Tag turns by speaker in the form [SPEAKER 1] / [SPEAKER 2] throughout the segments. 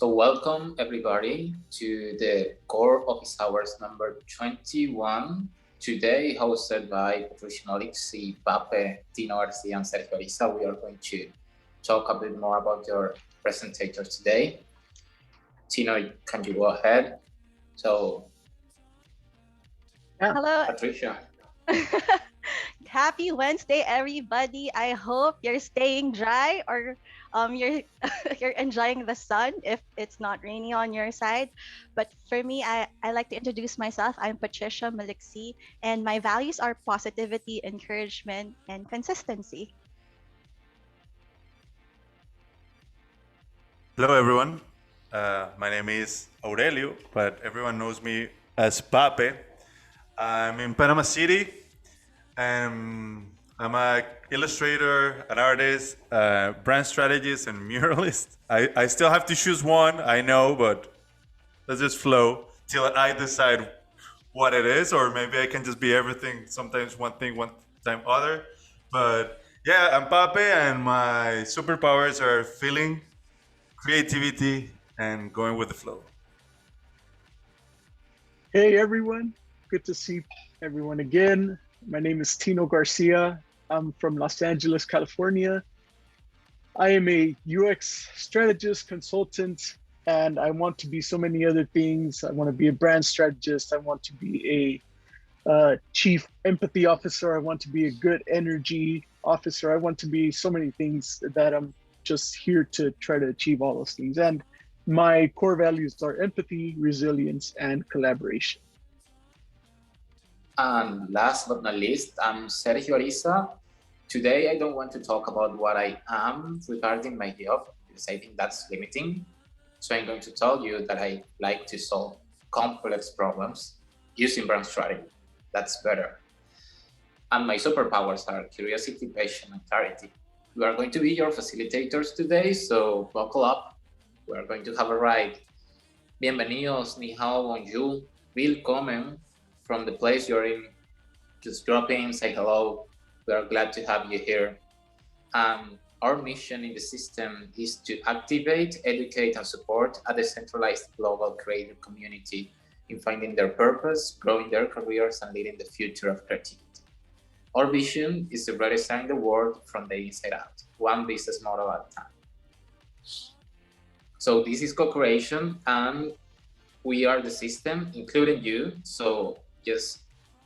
[SPEAKER 1] Welcome everybody to the Core Office Hours number 21. Today, hosted by Patricia Alexi, Pape, Tino Garcia, and Sergio Ariza, we are going to talk a bit more about your presentators today. Tino, can you go ahead?
[SPEAKER 2] Hello.
[SPEAKER 1] Patricia.
[SPEAKER 2] Happy Wednesday, everybody. I hope you're staying dry or you're you're enjoying the sun if it's not rainy on your side. But for me, I like to introduce myself. I'm Patricia Maliksi, and my values are positivity, encouragement, and consistency.
[SPEAKER 3] Hello, everyone. My name is Aurelio, but everyone knows me as Pape. I'm in Panama City, and I'm an illustrator, an artist, brand strategist, and muralist. I still have to choose one, I know, but let's just flow till I decide what it is, or maybe I can just be everything. Sometimes one thing, one time other. But yeah, I'm Pape, and my superpowers are feeling, creativity, and going with the flow.
[SPEAKER 4] Hey everyone, good to see everyone again. My name is Tino Garcia. I'm from Los Angeles, California. I am a UX strategist, consultant, and I want to be so many other things. I want to be a brand strategist. I want to be a chief empathy officer. I want to be a good energy officer. I want to be so many things that I'm just here to try to achieve all those things. And my core values are empathy, resilience, and collaboration.
[SPEAKER 1] And last but not least, I'm Sergio Ariza. Today, I don't want to talk about what I am regarding my job, because I think that's limiting. So I'm going to tell you that I like to solve complex problems using brand strategy. That's better. And my superpowers are curiosity, passion, and clarity. We are going to be your facilitators today, so buckle up. We are going to have a ride. Bienvenidos, ni hao, bonjour, willkommen from the place you're in. Just drop in, say hello. We are glad to have you here. Our mission in the system is to activate, educate, and support a decentralized global creator community in finding their purpose, growing their careers, and leading the future of creativity. Our vision is to redesign the world from the inside out, one business model at a time. So this is co-creation, and we are the system, including you. So just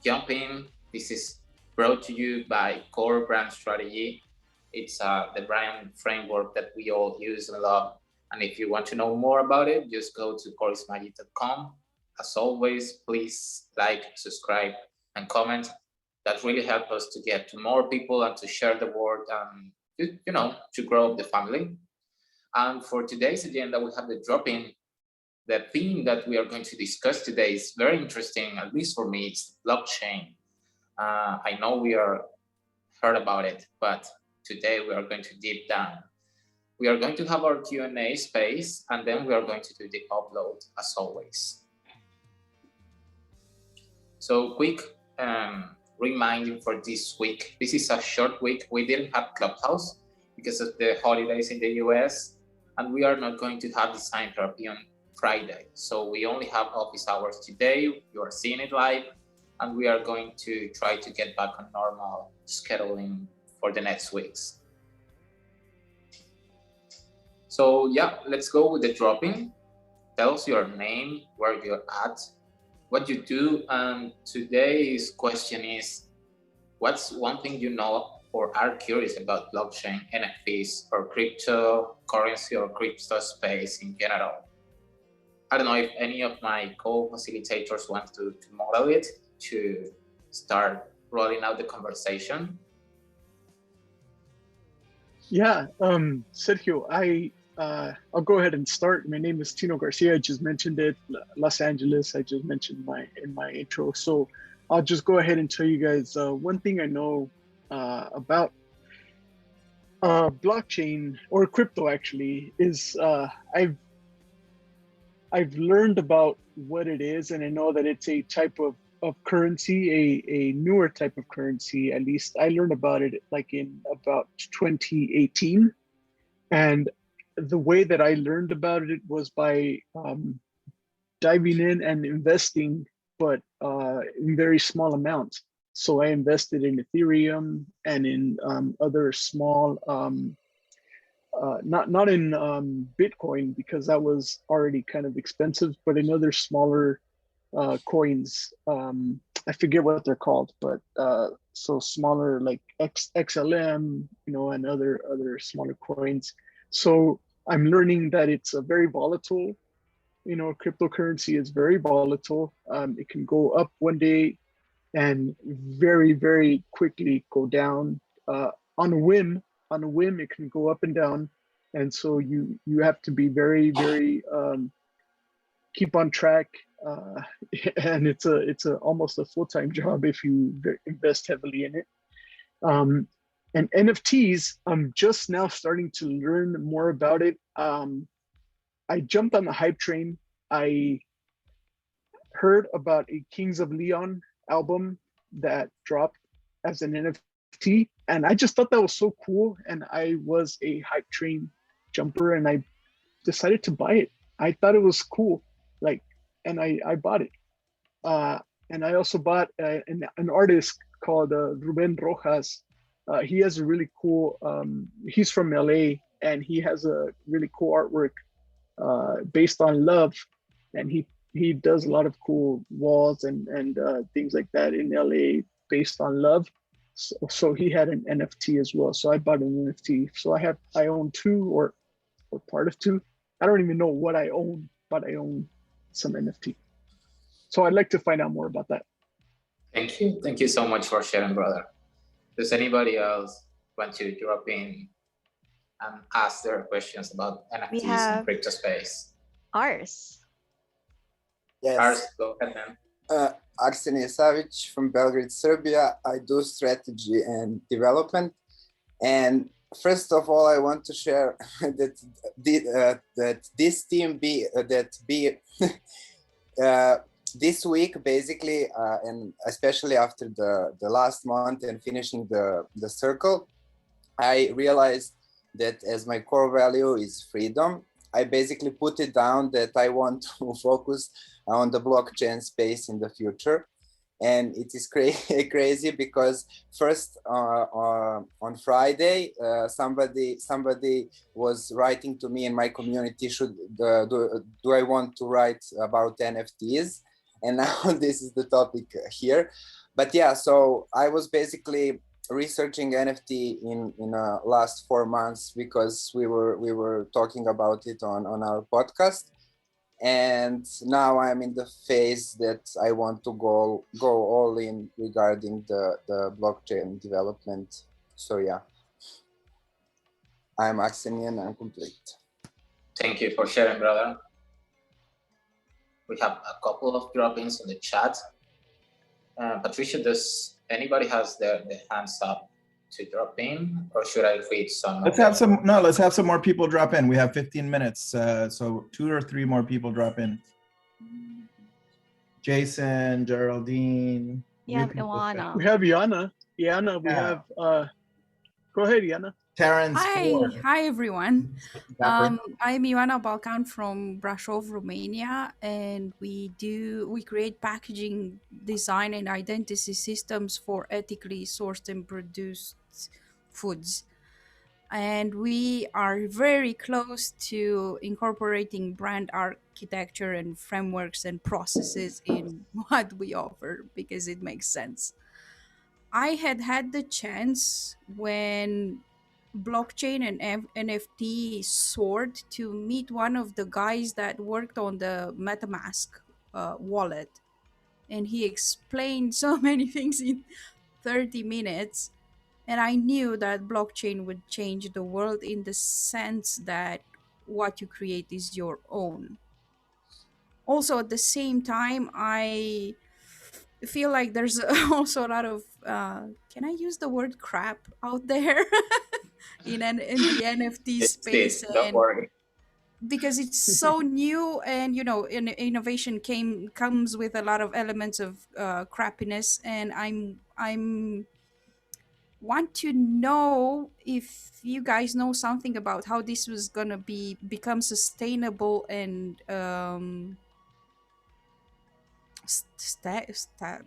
[SPEAKER 1] jump in. This is brought to you by Core Brand Strategy. It's the brand framework that we all use and love. And if you want to know more about it, just go to coreismagic.com. As always, please like, subscribe, and comment. That really helps us to get to more people and to share the word and, to grow the family. And for today's agenda, we have the drop-in. The theme that we are going to discuss today is very interesting, at least for me. It's blockchain. I know we are heard about it, but today we are going to deep down. We are going to have our Q&A space, and then we are going to do the upload as always. So quick reminding for this week. This is a short week. We didn't have Clubhouse because of the holidays in the US, and we are not going to have design therapy on Friday. So we only have office hours today. You are seeing it live, and we are going to try to get back on normal scheduling for the next weeks. So yeah, let's go with the drop-in. Tell us your name, where you're at, what you do, and today's question is, what's one thing you know or are curious about blockchain, NFTs, or cryptocurrency or crypto space in general? I don't know if any of my co-facilitators want to model it to start rolling out the conversation.
[SPEAKER 4] Yeah, Sergio, I'll go ahead and start. My name is Tino Garcia. I just mentioned it, Los Angeles. I just mentioned in my intro. So I'll just go ahead and tell you guys one thing I know about blockchain or crypto actually is I've learned about what it is, and I know that it's a type of currency, a newer type of currency. At least I learned about it like in about 2018. And the way that I learned about it was by diving in and investing, but in very small amounts. So I invested in Ethereum and in other small, not in Bitcoin because that was already kind of expensive, but in other smaller coins. I forget what they're called, but so smaller like XLM, and other smaller coins. So I'm learning that it's a very volatile. Cryptocurrency is very volatile. It can go up one day and very, very quickly go down on a whim. On a whim, it can go up and down, and so you have to be very, very keep on track. And it's a almost a full-time job if you invest heavily in it. And NFTs, I'm just now starting to learn more about it. I jumped on the hype train. I heard about a Kings of Leon album that dropped as an NFT, and I just thought that was so cool. And I was a hype train jumper, and I decided to buy it. I thought it was cool, and I bought it. And I also bought an artist called Ruben Rojas. He has a really cool. He's from LA, and he has a really cool artwork based on love, and he does a lot of cool walls and things like that in LA based on love. So he had an NFT as well. So I bought an NFT. So I own two or part of two. I don't even know what I own, but I own some NFT. So I'd like to find out more about that.
[SPEAKER 1] Thank you so much for sharing, brother. Does anybody else want to drop in and ask their questions about NFTs and crypto space?
[SPEAKER 2] Ars.
[SPEAKER 5] Yes.
[SPEAKER 1] Ars, go ahead, man.
[SPEAKER 5] Arsenije Savic from Belgrade, Serbia. I do strategy and development. And first of all, I want to share that this team this week, basically, and especially after the last month and finishing the circle, I realized that as my core value is freedom, I basically put it down that I want to focus on the blockchain space in the future. And it is crazy because first on Friday, somebody was writing to me in my community, do I want to write about NFTs? And now this is the topic here. But yeah, so I was basically researching NFT in last 4 months because we were talking about it on our podcast. And now I'm in the phase that I want to go all in regarding the blockchain development. So yeah, I'm Aksenian, I'm complete.
[SPEAKER 1] Thank you for sharing, brother. We have a couple of drop-ins on the chat. Patricia, does anybody has their hands up to drop in, or should I read some?
[SPEAKER 6] Let's have some more people drop in. We have 15 minutes, so 2 or 3 more people drop in. Jason, Geraldine.
[SPEAKER 2] Yeah, Iwana.
[SPEAKER 4] We have Yana. Yana, we have. Go ahead, Yana.
[SPEAKER 6] Terrence.
[SPEAKER 7] Hi everyone. I'm Ioana Balcan from Brașov, Romania, and we create packaging, design, and identity systems for ethically sourced and produced foods. And we are very close to incorporating brand architecture and frameworks and processes in what we offer because it makes sense. I had the chance when blockchain and NFT soared to meet one of the guys that worked on the MetaMask wallet. And he explained so many things in 30 minutes. And I knew that blockchain would change the world in the sense that what you create is your own. Also, at the same time, I feel like there's also a lot of, can I use the word crap out there? in the NFT space,
[SPEAKER 1] don't worry.
[SPEAKER 7] Because it's so new, and innovation comes with a lot of elements of crappiness, and I'm want to know if you guys know something about how this was gonna become sustainable and stab stab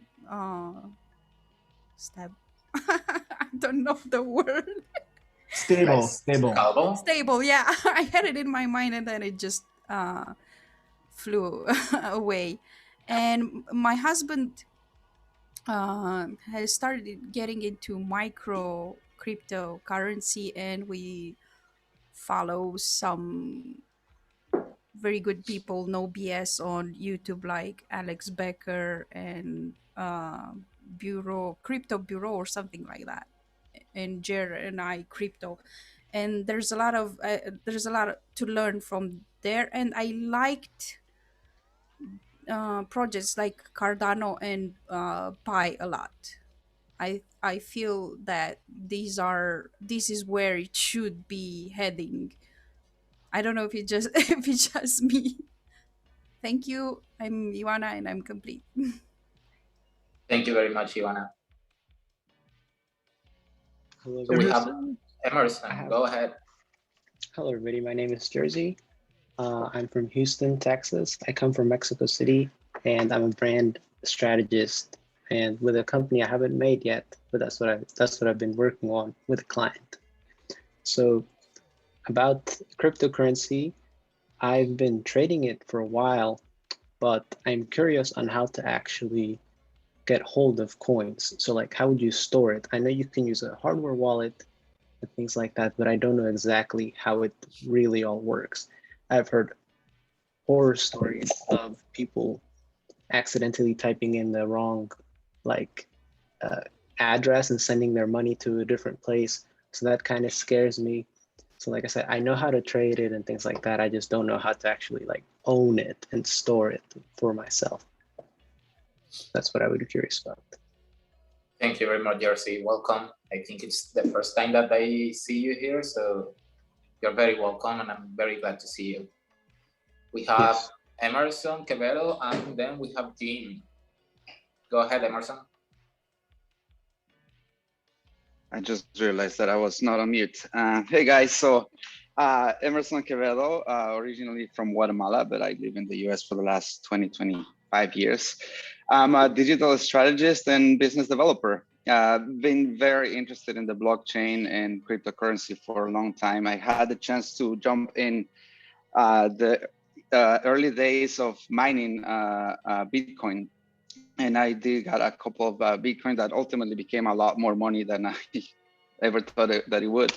[SPEAKER 7] I don't know the word.
[SPEAKER 1] Like
[SPEAKER 6] Stable.
[SPEAKER 1] scalable.
[SPEAKER 7] Stable, yeah. I had it in my mind and then it just flew away. And my husband has started getting into micro cryptocurrency, and we follow some very good people, no BS, on YouTube, like Alex Becker and Crypto Bureau or something like that, and Jared and I Crypto. And there's a lot to learn from there, and I liked projects like Cardano and Pi a lot. I feel that this is where it should be heading. I don't know if it just if it's just me. Thank you. I'm Ioana and I'm complete.
[SPEAKER 1] Thank you very much, Ivana.
[SPEAKER 8] Hello,
[SPEAKER 1] So we have
[SPEAKER 4] Emerson?
[SPEAKER 1] Emerson. Go ahead.
[SPEAKER 8] hello everybody. My name is Jersey. I'm from Houston, Texas. I come from Mexico City, and I'm a brand strategist. And with a company I haven't made yet, but that's what I've been working on with a client. So about cryptocurrency, I've been trading it for a while, but I'm curious on how to actually get hold of coins. So like, how would you store it? I know you can use a hardware wallet and things like that, but I don't know exactly how it really all works. I've heard horror stories of people accidentally typing in the wrong like address and sending their money to a different place. So that kind of scares me. So like I said, I know how to trade it and things like that. I just don't know how to actually like own it and store it for myself. That's what I would be curious about.
[SPEAKER 1] Thank you very much, Jersey. Welcome. I think it's the first time that I see you here, so you're very welcome, and I'm very glad to see you. We have
[SPEAKER 8] Yes.
[SPEAKER 1] Emerson, Quevedo, and then we have Jim. Go ahead, Emerson.
[SPEAKER 9] I just realized that I was not on mute. Hey guys, so Emerson Quevedo, originally from Guatemala, but I live in the US for the last 25 years. I'm a digital strategist and business developer. Been very interested in the blockchain and cryptocurrency for a long time. I had the chance to jump in the early days of mining Bitcoin. And I did got a couple of Bitcoin that ultimately became a lot more money than I ever thought that it would.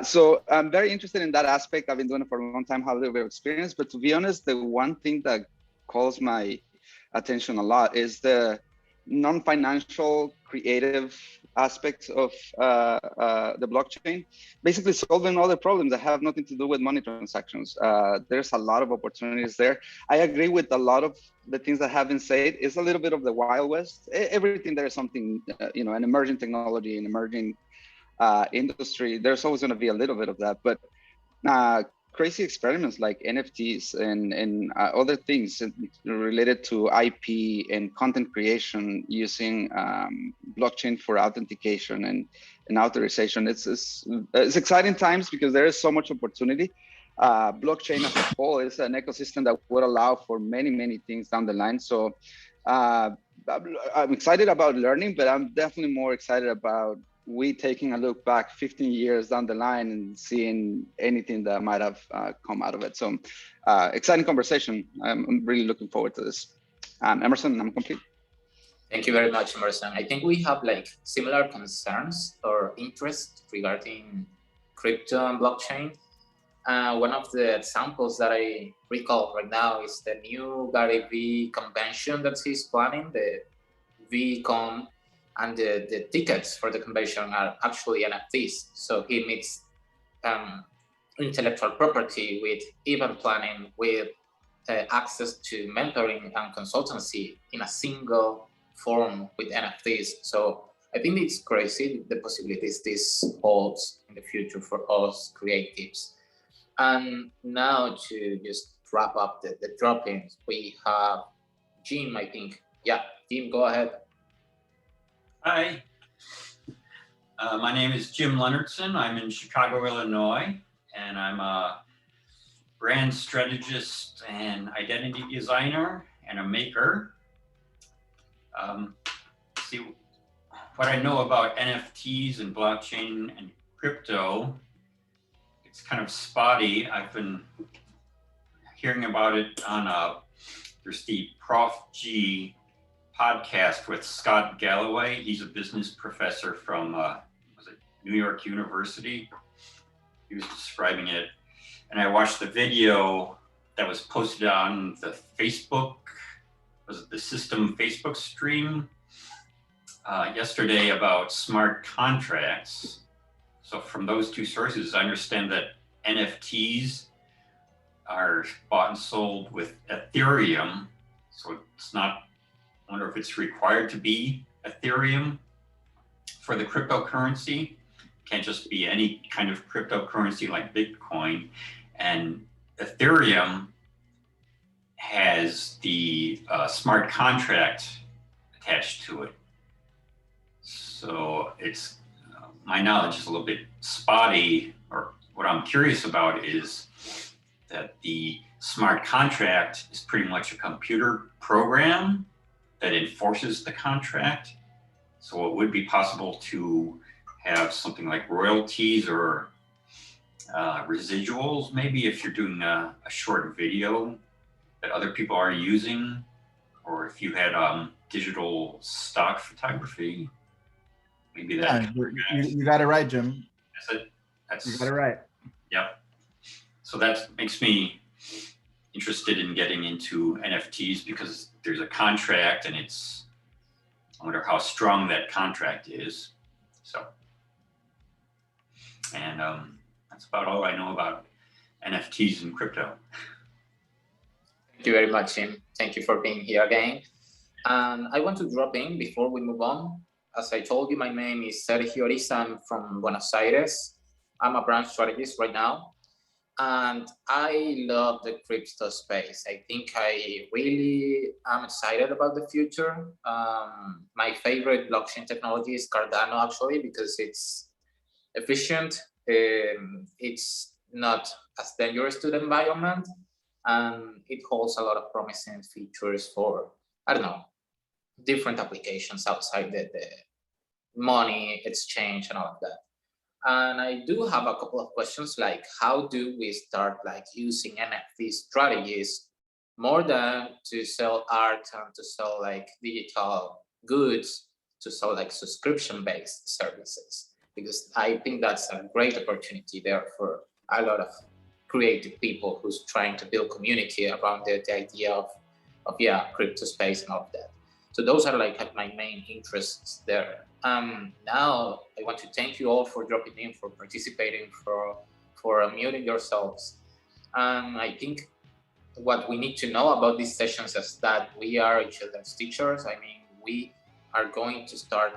[SPEAKER 9] So I'm very interested in that aspect. I've been doing it for a long time, have a little bit of experience. But to be honest, the one thing that calls my attention a lot is the non-financial creative aspects of the blockchain, basically solving all the problems that have nothing to do with money transactions. There's a lot of opportunities there. I agree with a lot of the things that have been said. It's a little bit of the Wild West. Everything there is something, an emerging technology, an emerging industry. There's always going to be a little bit of that, but crazy experiments like NFTs and other things related to IP and content creation using blockchain for authentication and authorization. It's exciting times because there is so much opportunity. Blockchain as a whole is an ecosystem that would allow for many things down the line. So I'm excited about learning, but I'm definitely more excited about we taking a look back 15 years down the line and seeing anything that might have come out of it. So exciting conversation. I'm really looking forward to this. Emerson, I'm complete.
[SPEAKER 1] Thank you very much, Emerson. I think we have like similar concerns or interest regarding crypto and blockchain. One of the examples that I recall right now is the new Gary V convention that he's planning, the VCon. And the tickets for the convention are actually NFTs. So he meets intellectual property with event planning, with access to mentoring and consultancy in a single form with NFTs. So I think it's crazy the possibilities this holds in the future for us creatives. And now to just wrap up the drop-ins, we have Jim, I think. Yeah, Jim, go ahead.
[SPEAKER 10] Hi. My name is Jim Leonardson. I'm in Chicago, Illinois, and I'm a brand strategist and identity designer and a maker. See, what I know about NFTs and blockchain and crypto, it's kind of spotty. I've been hearing about it on there's the Prof G podcast with Scott Galloway. He's a business professor from was it New York University. He was describing it, and I watched the video that was posted on the Facebook, was it the Systm Facebook stream yesterday about smart contracts. So from those two sources, I understand that NFTs are bought and sold with Ethereum. So it's not, I wonder if it's required to be Ethereum for the cryptocurrency. Can't just be any kind of cryptocurrency like Bitcoin. And Ethereum has the smart contract attached to it. So it's, my knowledge is a little bit spotty, or what I'm curious about is that the smart contract is pretty much a computer program that enforces the contract. So it would be possible to have something like royalties or residuals, maybe if you're doing a short video that other people are using, or if you had digital stock photography, maybe that.
[SPEAKER 6] Yeah, you got it right, Jim.
[SPEAKER 10] That's
[SPEAKER 6] you got it right.
[SPEAKER 10] Yep. So that makes me interested in getting into NFTs because there's a contract, and it's, I wonder how strong that contract is. So, and that's about all I know about NFTs and crypto.
[SPEAKER 1] Thank you very much, Jim. Thank you for being here again. And I want to drop in before we move on. As I told you, my name is Sergio Ariza. I'm from Buenos Aires. I'm a brand strategist right now. And I love the crypto space. I think I really am excited about the future. My favorite blockchain technology is Cardano, actually, because it's efficient. It's not as dangerous to the environment. And it holds a lot of promising features for, I don't know, different applications outside the money exchange and all of that. And I do have a couple of questions, like how do we start like using NFT strategies more than to sell art and to sell like digital goods, to sell like subscription-based services? Because I think that's a great opportunity there for a lot of creative people who's trying to build community around the idea of crypto space and all of that. So those are like my main interests there. Now I want to thank you all for dropping in, for participating, for unmuting yourselves. I think what we need to know about these sessions is that we are each other's teachers. I mean, we are going to start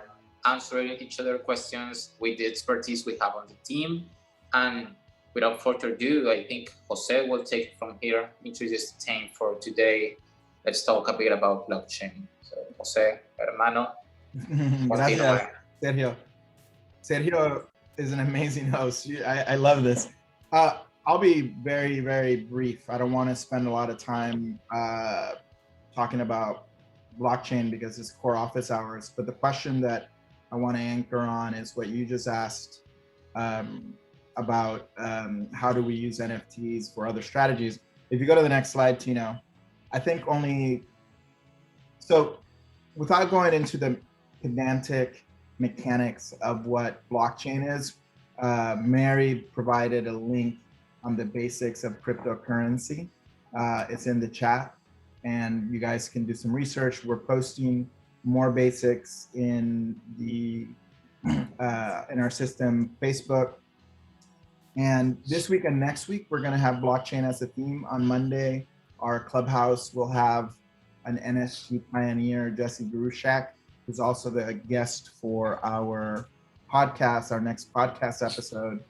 [SPEAKER 1] answering each other questions with the expertise we have on the team. And without further ado, I think Jose will take it from here, introduce the team for today. Let's talk a bit about blockchain. So, Jose, hermano.
[SPEAKER 6] Gracias, Sergio. Sergio is an amazing host. I love this. I'll be very, very brief. I don't want to spend a lot of time talking about blockchain because it's core office hours. But the question that I want to anchor on is what you just asked about how do we use NFTs for other strategies. If you go to the next slide, Tino, I think so without going into the pedantic mechanics of what blockchain is, Mary provided a link on the basics of cryptocurrency. It's in the chat and you guys can do some research. We're posting more basics in the in our Systm Facebook. And this week and next week, we're gonna have blockchain as a theme. On Monday, our clubhouse will have an NFT pioneer, Jesse Garushak, who's also the guest for our podcast, our next podcast episode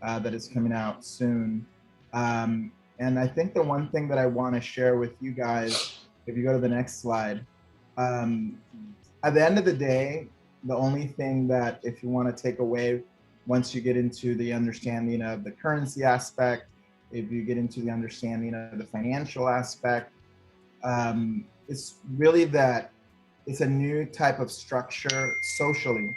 [SPEAKER 6] that is coming out soon. And I think the one thing that I want to share with you guys, if you go to the next slide, at the end of the day, The only thing that, if you want to take away, once you get into the understanding of the currency aspect, if you get into the understanding of the financial aspect, it's really that it's a new type of structure socially.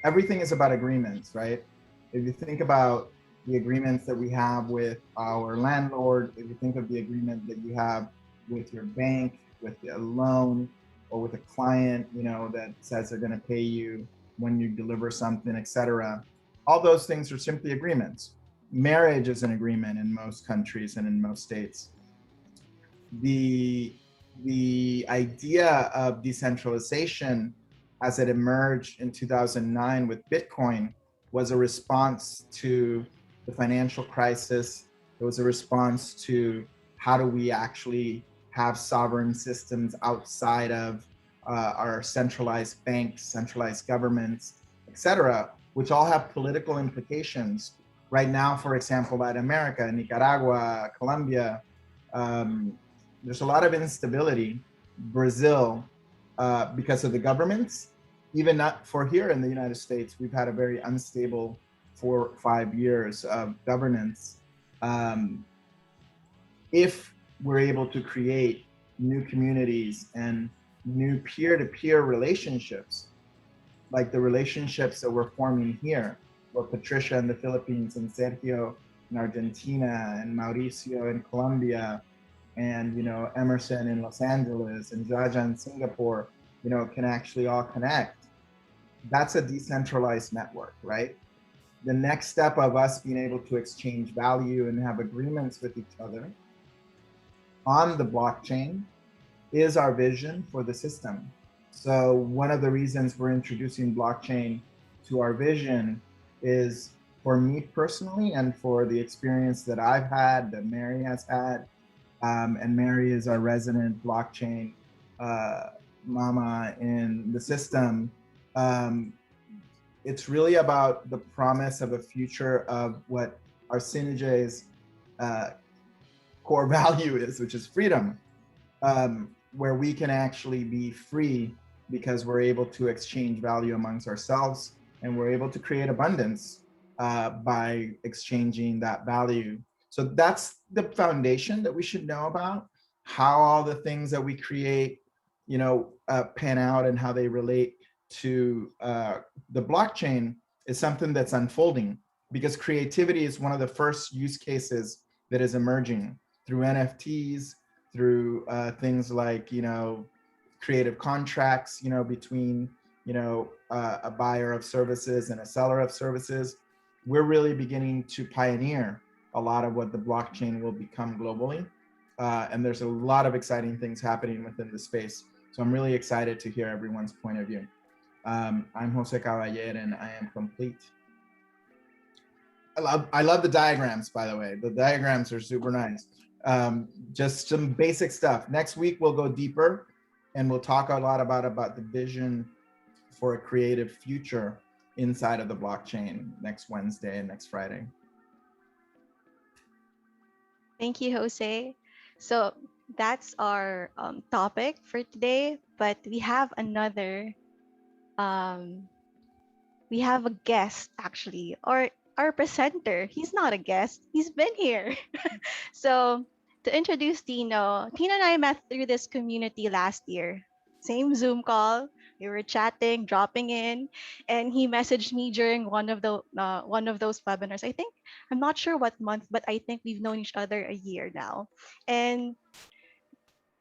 [SPEAKER 6] Everything is about agreements, right? If you think about the agreements that we have with our landlord, if you think of the agreement that you have with your bank, with a loan, or with a client, you know, that says they're going to pay you when you deliver something, etc. All those things are simply agreements. Marriage is an agreement in most countries and in most states. The idea of decentralization as it emerged in 2009 with Bitcoin was a response to the financial crisis. It was a response to how do we actually have sovereign systems outside of our centralized banks, centralized governments, etc., which all have political implications. Right now, for example, Latin America, Nicaragua, Colombia, there's a lot of instability. Brazil, because of the governments, even not for here in the United States, we've had a very unstable 4 or 5 years of governance. If we're able to create new communities and new peer-to-peer relationships, like the relationships that we're forming here, where Patricia in the Philippines and Sergio in Argentina and Mauricio in Colombia, and you know, Emerson in Los Angeles and Jaja in Singapore, you know, can actually all connect. That's a decentralized network, right? The next step of us being able to exchange value and have agreements with each other on the blockchain is our vision for the system. So one of the reasons we're introducing blockchain to our vision is, for me personally and for the experience that I've had, that Mary has had, and Mary is our resident blockchain mama in the system. It's really about the promise of a future of what our Synergy's core value is, which is freedom, where we can actually be free because we're able to exchange value amongst ourselves, and we're able to create abundance by exchanging that value. So that's the foundation that we should know about, how all the things that we create, you know, pan out and how they relate to the blockchain is something that's unfolding, because creativity is one of the first use cases that is emerging through NFTs, through things like, you know, creative contracts, you know, between, you know, a buyer of services and a seller of services. We're really beginning to pioneer a lot of what the blockchain will become globally. And there's a lot of exciting things happening within the space. So I'm really excited to hear everyone's point of view. I'm Jose Caballer and I am complete. I love the diagrams, by the way. The diagrams are super nice. Just some basic stuff. Next week, we'll go deeper and we'll talk a lot about the vision for a creative future inside of the blockchain next Wednesday and next Friday.
[SPEAKER 2] Thank you, Jose. So that's our topic for today, but we have another, we have a guest actually, or our presenter. He's not a guest, he's been here. So to introduce Tino, Tino and I met through this community last year. Same Zoom call. We were chatting, dropping in, and he messaged me during one of those webinars. I think, I'm not sure what month, but I think we've known each other a year now, and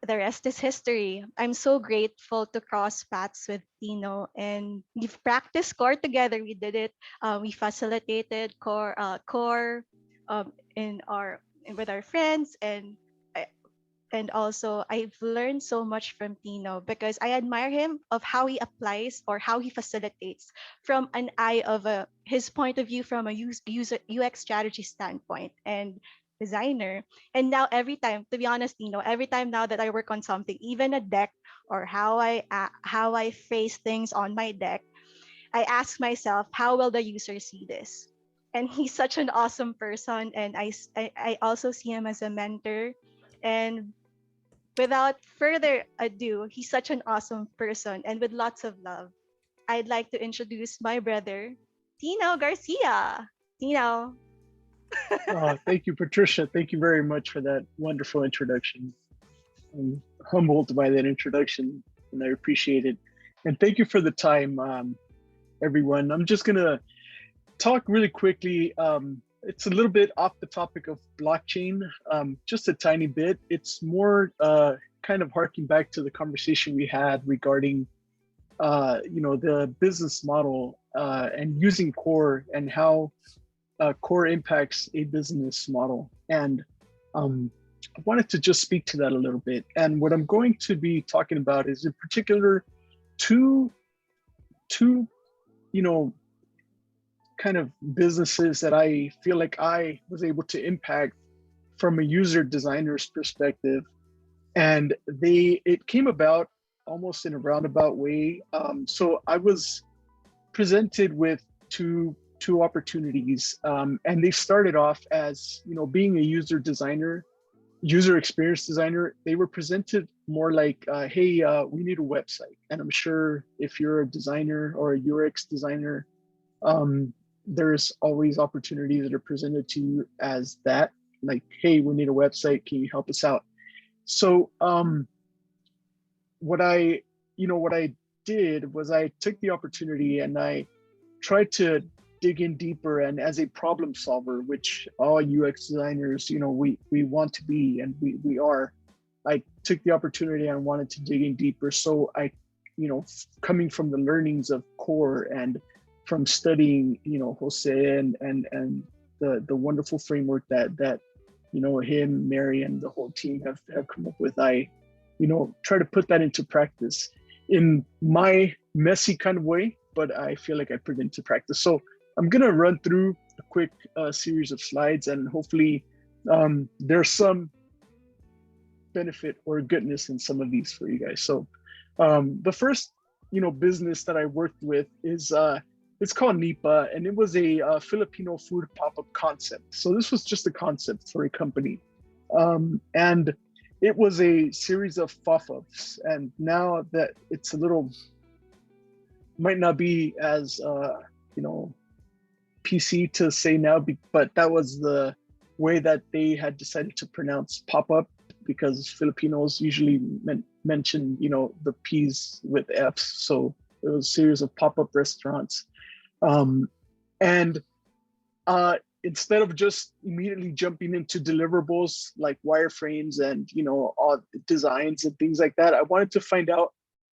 [SPEAKER 2] the rest is history. I'm so grateful to cross paths with Tino, and we've practiced core together. We did it. We facilitated core in our with our friends, and also I've learned so much from Tino because I admire him of how he applies or how he facilitates from an eye of his point of view from a user UX strategy standpoint and designer. And now every time, to be honest, Tino, every time now that I work on something, even a deck or how I face things on my deck, I ask myself, how will the user see this? And he's such an awesome person, and I also see him as a mentor. And without further ado, he's such an awesome person and with lots of love. I'd like to introduce my brother, Tino Garcia. Tino.
[SPEAKER 4] Thank you, Patricia. Thank you very much for that wonderful introduction. I'm humbled by that introduction, and I appreciate it. And thank you for the time, everyone. I'm just gonna talk really quickly. It's a little bit off the topic of blockchain, just a tiny bit. It's more kind of harking back to the conversation we had regarding, the business model and using core and how core impacts a business model. And I wanted to just speak to that a little bit. And what I'm going to be talking about is in particular two kind of businesses that I feel like I was able to impact from a user designer's perspective. And it came about almost in a roundabout way. So I was presented with two opportunities, and they started off as, being a user experience designer. They were presented more like, hey, we need a website. And I'm sure if you're a designer or a UX designer, there's always opportunities that are presented to you as that, like, hey, we need a website, can you help us out? So what I did was I took the opportunity and I tried to dig in deeper, and as a problem solver, which all UX designers, we want to be, and we are, I took the opportunity and wanted to dig in deeper. So I, coming from the learnings of core and from studying, Jose and the wonderful framework that him, Mary, and the whole team have come up with, I, try to put that into practice in my messy kind of way, but I feel like I put it into practice. So I'm gonna run through a quick series of slides, and hopefully there's some benefit or goodness in some of these for you guys. So the first, business that I worked with is it's called Nipa, and it was a Filipino food pop-up concept. So this was just a concept for a company, and it was a series of pop-ups. And now that it's a little, might not be as PC to say now, but that was the way that they had decided to pronounce pop-up, because Filipinos usually mention, the P's with F's. So it was a series of pop-up restaurants. And instead of just immediately jumping into deliverables like wireframes and, all designs and things like that, I wanted to find out,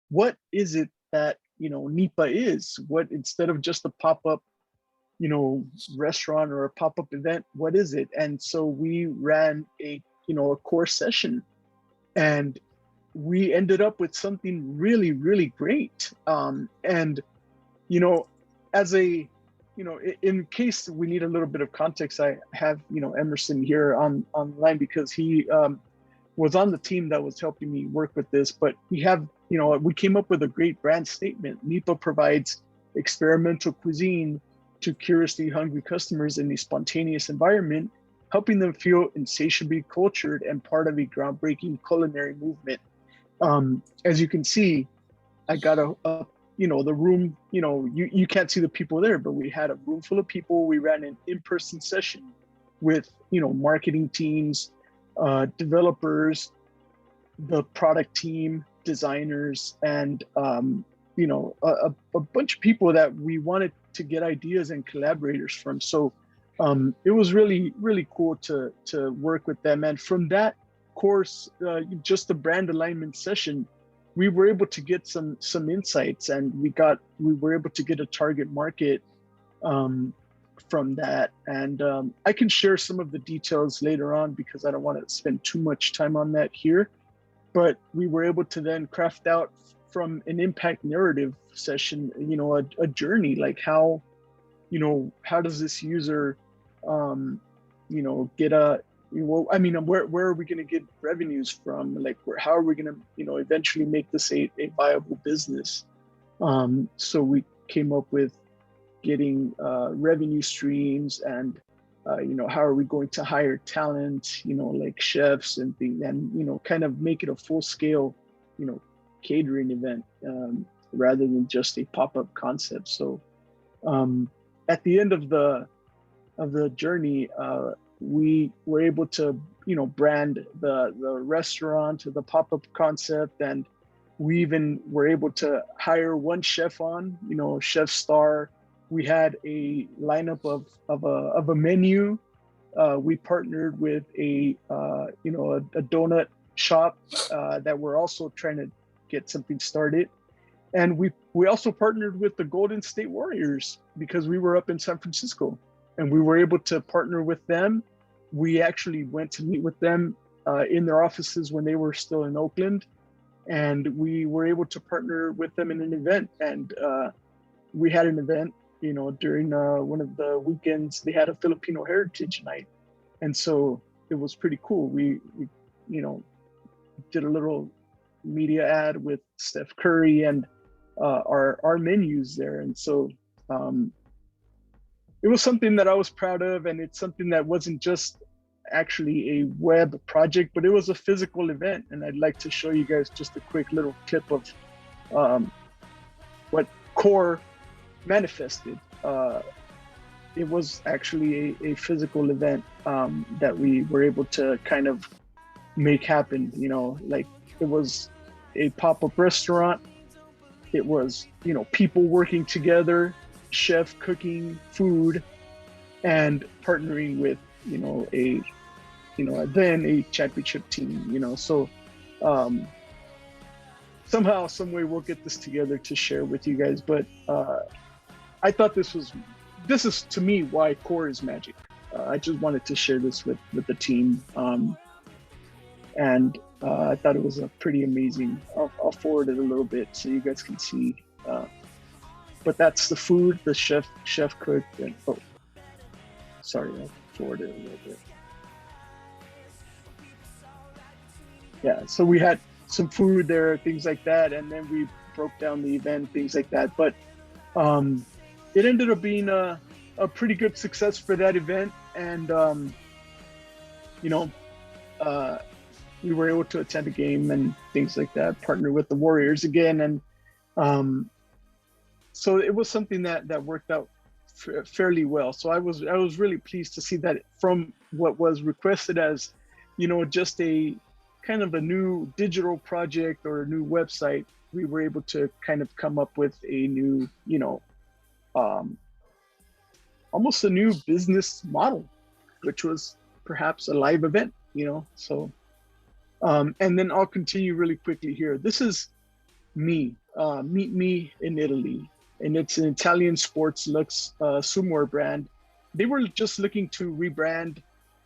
[SPEAKER 4] what is it that, Nipa is? What, instead of just a pop-up, restaurant or a pop-up event, what is it? And so we ran a core session, and we ended up with something really, really great. And, as a, in case we need a little bit of context, I have, Emerson here online, because he was on the team that was helping me work with this. But we have, we came up with a great brand statement. Nipa provides experimental cuisine to curiously hungry customers in a spontaneous environment, helping them feel insatiably cultured and part of a groundbreaking culinary movement. As you can see, I got the room, you can't see the people there, but we had a room full of people. We ran an in-person session with, marketing teams, developers, the product team, designers, and, a bunch of people that we wanted to get ideas and collaborators from. So it was really, really cool to work with them. And from that course, just the brand alignment session, we were able to get some insights, and we were able to get a target market from that. And I can share some of the details later on, because I don't want to spend too much time on that here. But we were able to then craft out from an impact narrative session, a journey, like how does this user, get where are we going to get revenues from? Like, how are we going to, eventually make this a viable business? So we came up with getting revenue streams, and how are we going to hire talent, like chefs and things, and kind of make it a full scale, catering event. rather than just a pop-up concept. So at the end of the journey, we were able to, brand the restaurant, the pop-up concept, and we even were able to hire one chef on, chef star. We had a lineup of a menu. We partnered with a donut shop that we're also trying to get something started. And we also partnered with the Golden State Warriors because we were up in San Francisco and we were able to partner with them. We actually went to meet with them in their offices when they were still in Oakland. And we were able to partner with them in an event. And we had an event, during one of the weekends. They had a Filipino Heritage Night. And so it was pretty cool. We did a little media ad with Steph Curry and our menus there. And so it was something that I was proud of, and it's something that wasn't just actually a web project, but it was a physical event. And I'd like to show you guys just a quick little clip of what Core manifested. It was actually a physical event that we were able to kind of make happen. Like it was a pop-up restaurant. It was, people working together, chef cooking food, and partnering with, then a championship team. So somehow, some way, we'll get this together to share with you guys. But I thought this is to me why Core is magic. I just wanted to share this with the team, and I thought it was a pretty amazing. I'll forward it a little bit so you guys can see. But that's the food the chef cooked. And sorry, I'll forward it a little bit. Yeah, so we had some food there, things like that, and then we broke down the event, things like that. But it ended up being a pretty good success for that event, and we were able to attend a game and things like that, partner with the Warriors again, and so it was something that worked out fairly well. So I was really pleased to see that from what was requested as, just a kind of a new digital project or a new website, we were able to kind of come up with a new, almost a new business model, which was perhaps a live event, so. And then I'll continue really quickly here. This is me, Meet Me in Italy, and it's an Italian sports luxe swimwear brand. They were just looking to rebrand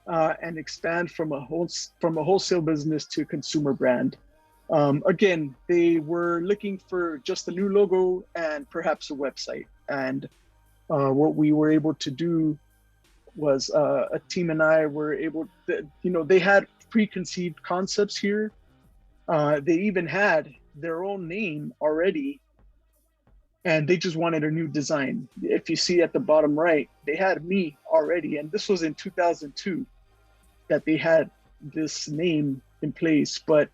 [SPEAKER 4] and expand from a wholesale business to a consumer brand. Again, they were looking for just a new logo and perhaps a website. And what we were able to do was a team and I were able to, they had preconceived concepts here. They even had their own name already, and they just wanted a new design. If you see at the bottom right, they had me already, and this was in 2002 that they had this name in place. But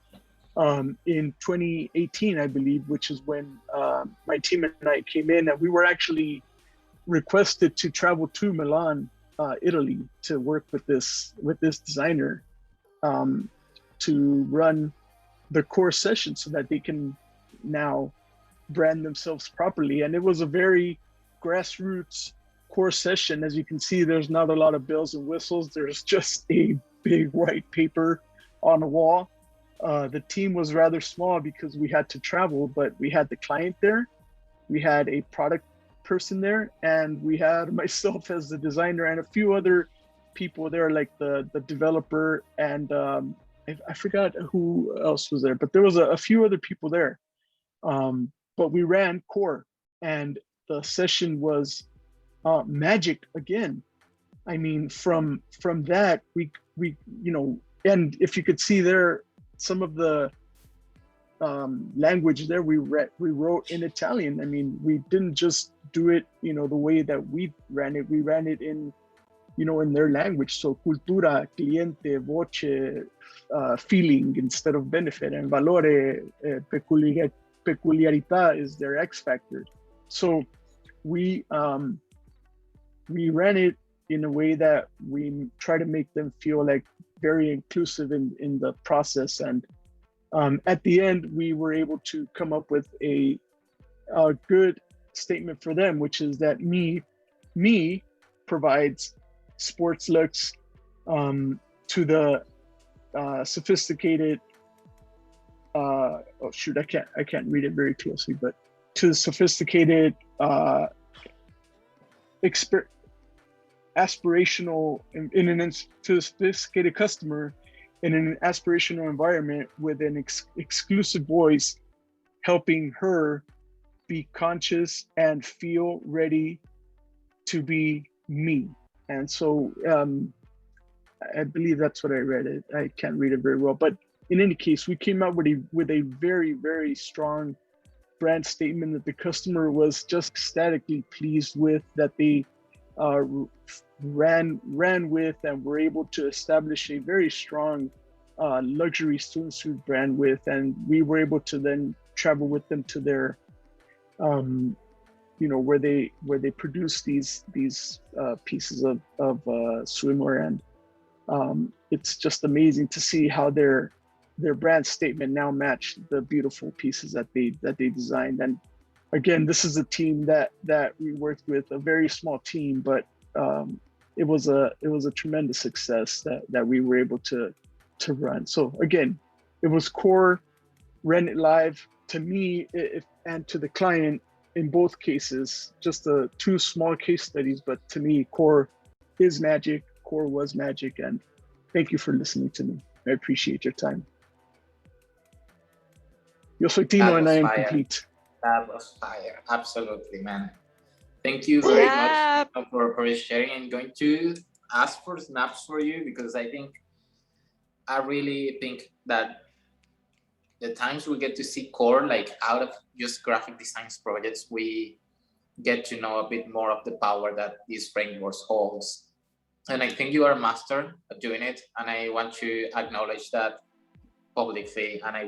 [SPEAKER 4] in 2018, I believe, which is when my team and I came in, and we were actually requested to travel to Milan, Italy, to work with this designer. To run the core session so that they can now brand themselves properly. And it was a very grassroots core session. As you can see, there's not a lot of bells and whistles. There's just a big white paper on a wall. The team was rather small because we had to travel, but we had the client there. We had a product person there, and we had myself as the designer and a few other people there, like the developer, and I forgot who else was there, but there was a few other people there. But we ran Core, and the session was magic again. I mean, from that we and if you could see there, some of the language there we wrote in Italian. I mean, we didn't just do it the way that we ran it. We ran it in in their language. So cultura, cliente, voce, feeling instead of benefit, and valore, peculiaridad, is their X factor. So we ran it in a way that we try to make them feel like very inclusive in the process. And at the end, we were able to come up with a good statement for them, which is that me provides sports looks to the sophisticated oh shoot, I can't read it very closely, but to the sophisticated aspirational to a sophisticated customer in an aspirational environment with an exclusive voice, helping her be conscious and feel ready to be me. And so I believe that's what I read. I can't read it very well, but in any case, we came out with a very, very strong brand statement that the customer was just ecstatically pleased with, that they ran with, and were able to establish a very strong luxury swimsuit brand with. And we were able to then travel with them to their where they produce these pieces of swimwear. And it's just amazing to see how their brand statement now match the beautiful pieces that they designed. And again, this is a team that we worked with, a very small team, but it was a tremendous success that we were able to run. So again, it was core, ran it live. To me, and to the client, in both cases, just two small case studies, but to me, core is magic. Core was magic. And thank you for listening to me. I appreciate your time. Yo soy Tino and I am complete.
[SPEAKER 1] That was fire. Absolutely, man. Thank you very much for sharing. I'm going to ask for snaps for you, because I really think that the times we get to see core, like out of just graphic design projects, we get to know a bit more of the power that these frameworks holds. And I think you are a master at doing it. And I want to acknowledge that publicly. And I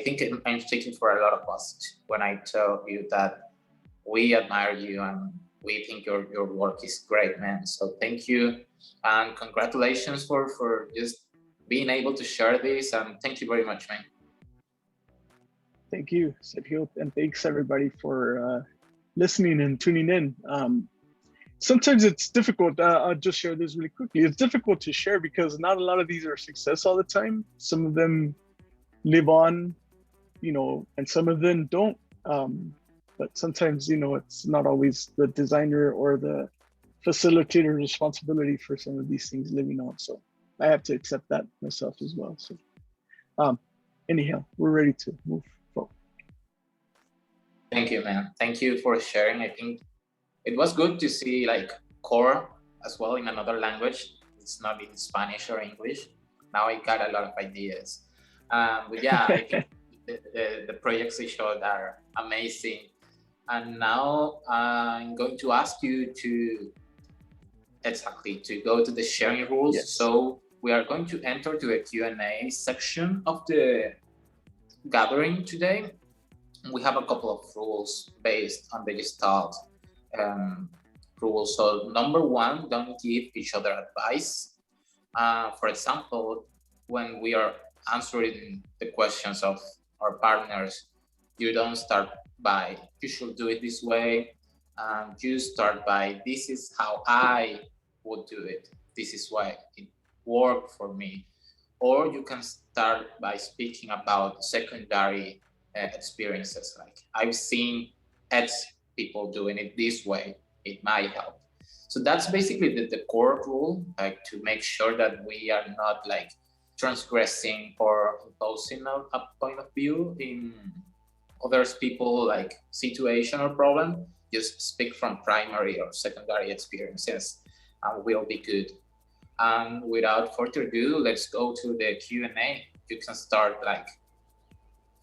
[SPEAKER 1] think I'm speaking for a lot of us when I tell you that we admire you and we think your work is great, man. So thank you. And congratulations for just being able to share this. And thank you very much, man.
[SPEAKER 4] Thank you, Sergio, and thanks everybody for listening and tuning in. Sometimes it's difficult. I'll just share this really quickly. It's difficult to share because not a lot of these are a success all the time. Some of them live on, and some of them don't. But sometimes, it's not always the designer or the facilitator's responsibility for some of these things living on. So I have to accept that myself as well. So anyhow, we're ready to move forward.
[SPEAKER 1] Thank you, man. Thank you for sharing. I think it was good to see core as well in another language. It's not in Spanish or English. Now I got a lot of ideas. But yeah, I think the projects you showed are amazing. And now I'm going to ask you to go to the sharing rules. Yes. So we are going to enter to a Q&A section of the gathering today. We have a couple of rules based on the Gestalt rules. So number one, don't give each other advice. For example, when we are answering the questions of our partners, you don't start by, you should do it this way. You start by, this is how I would do it. This is why it worked for me. Or you can start by speaking about secondary experiences. Like, I've seen X people doing it this way, it might help. So that's basically the core rule, to make sure that we are not transgressing or imposing a point of view in others people situation or problem. Just speak from primary or secondary experiences and we'll be good. And without further ado, let's go to the Q&A. You can start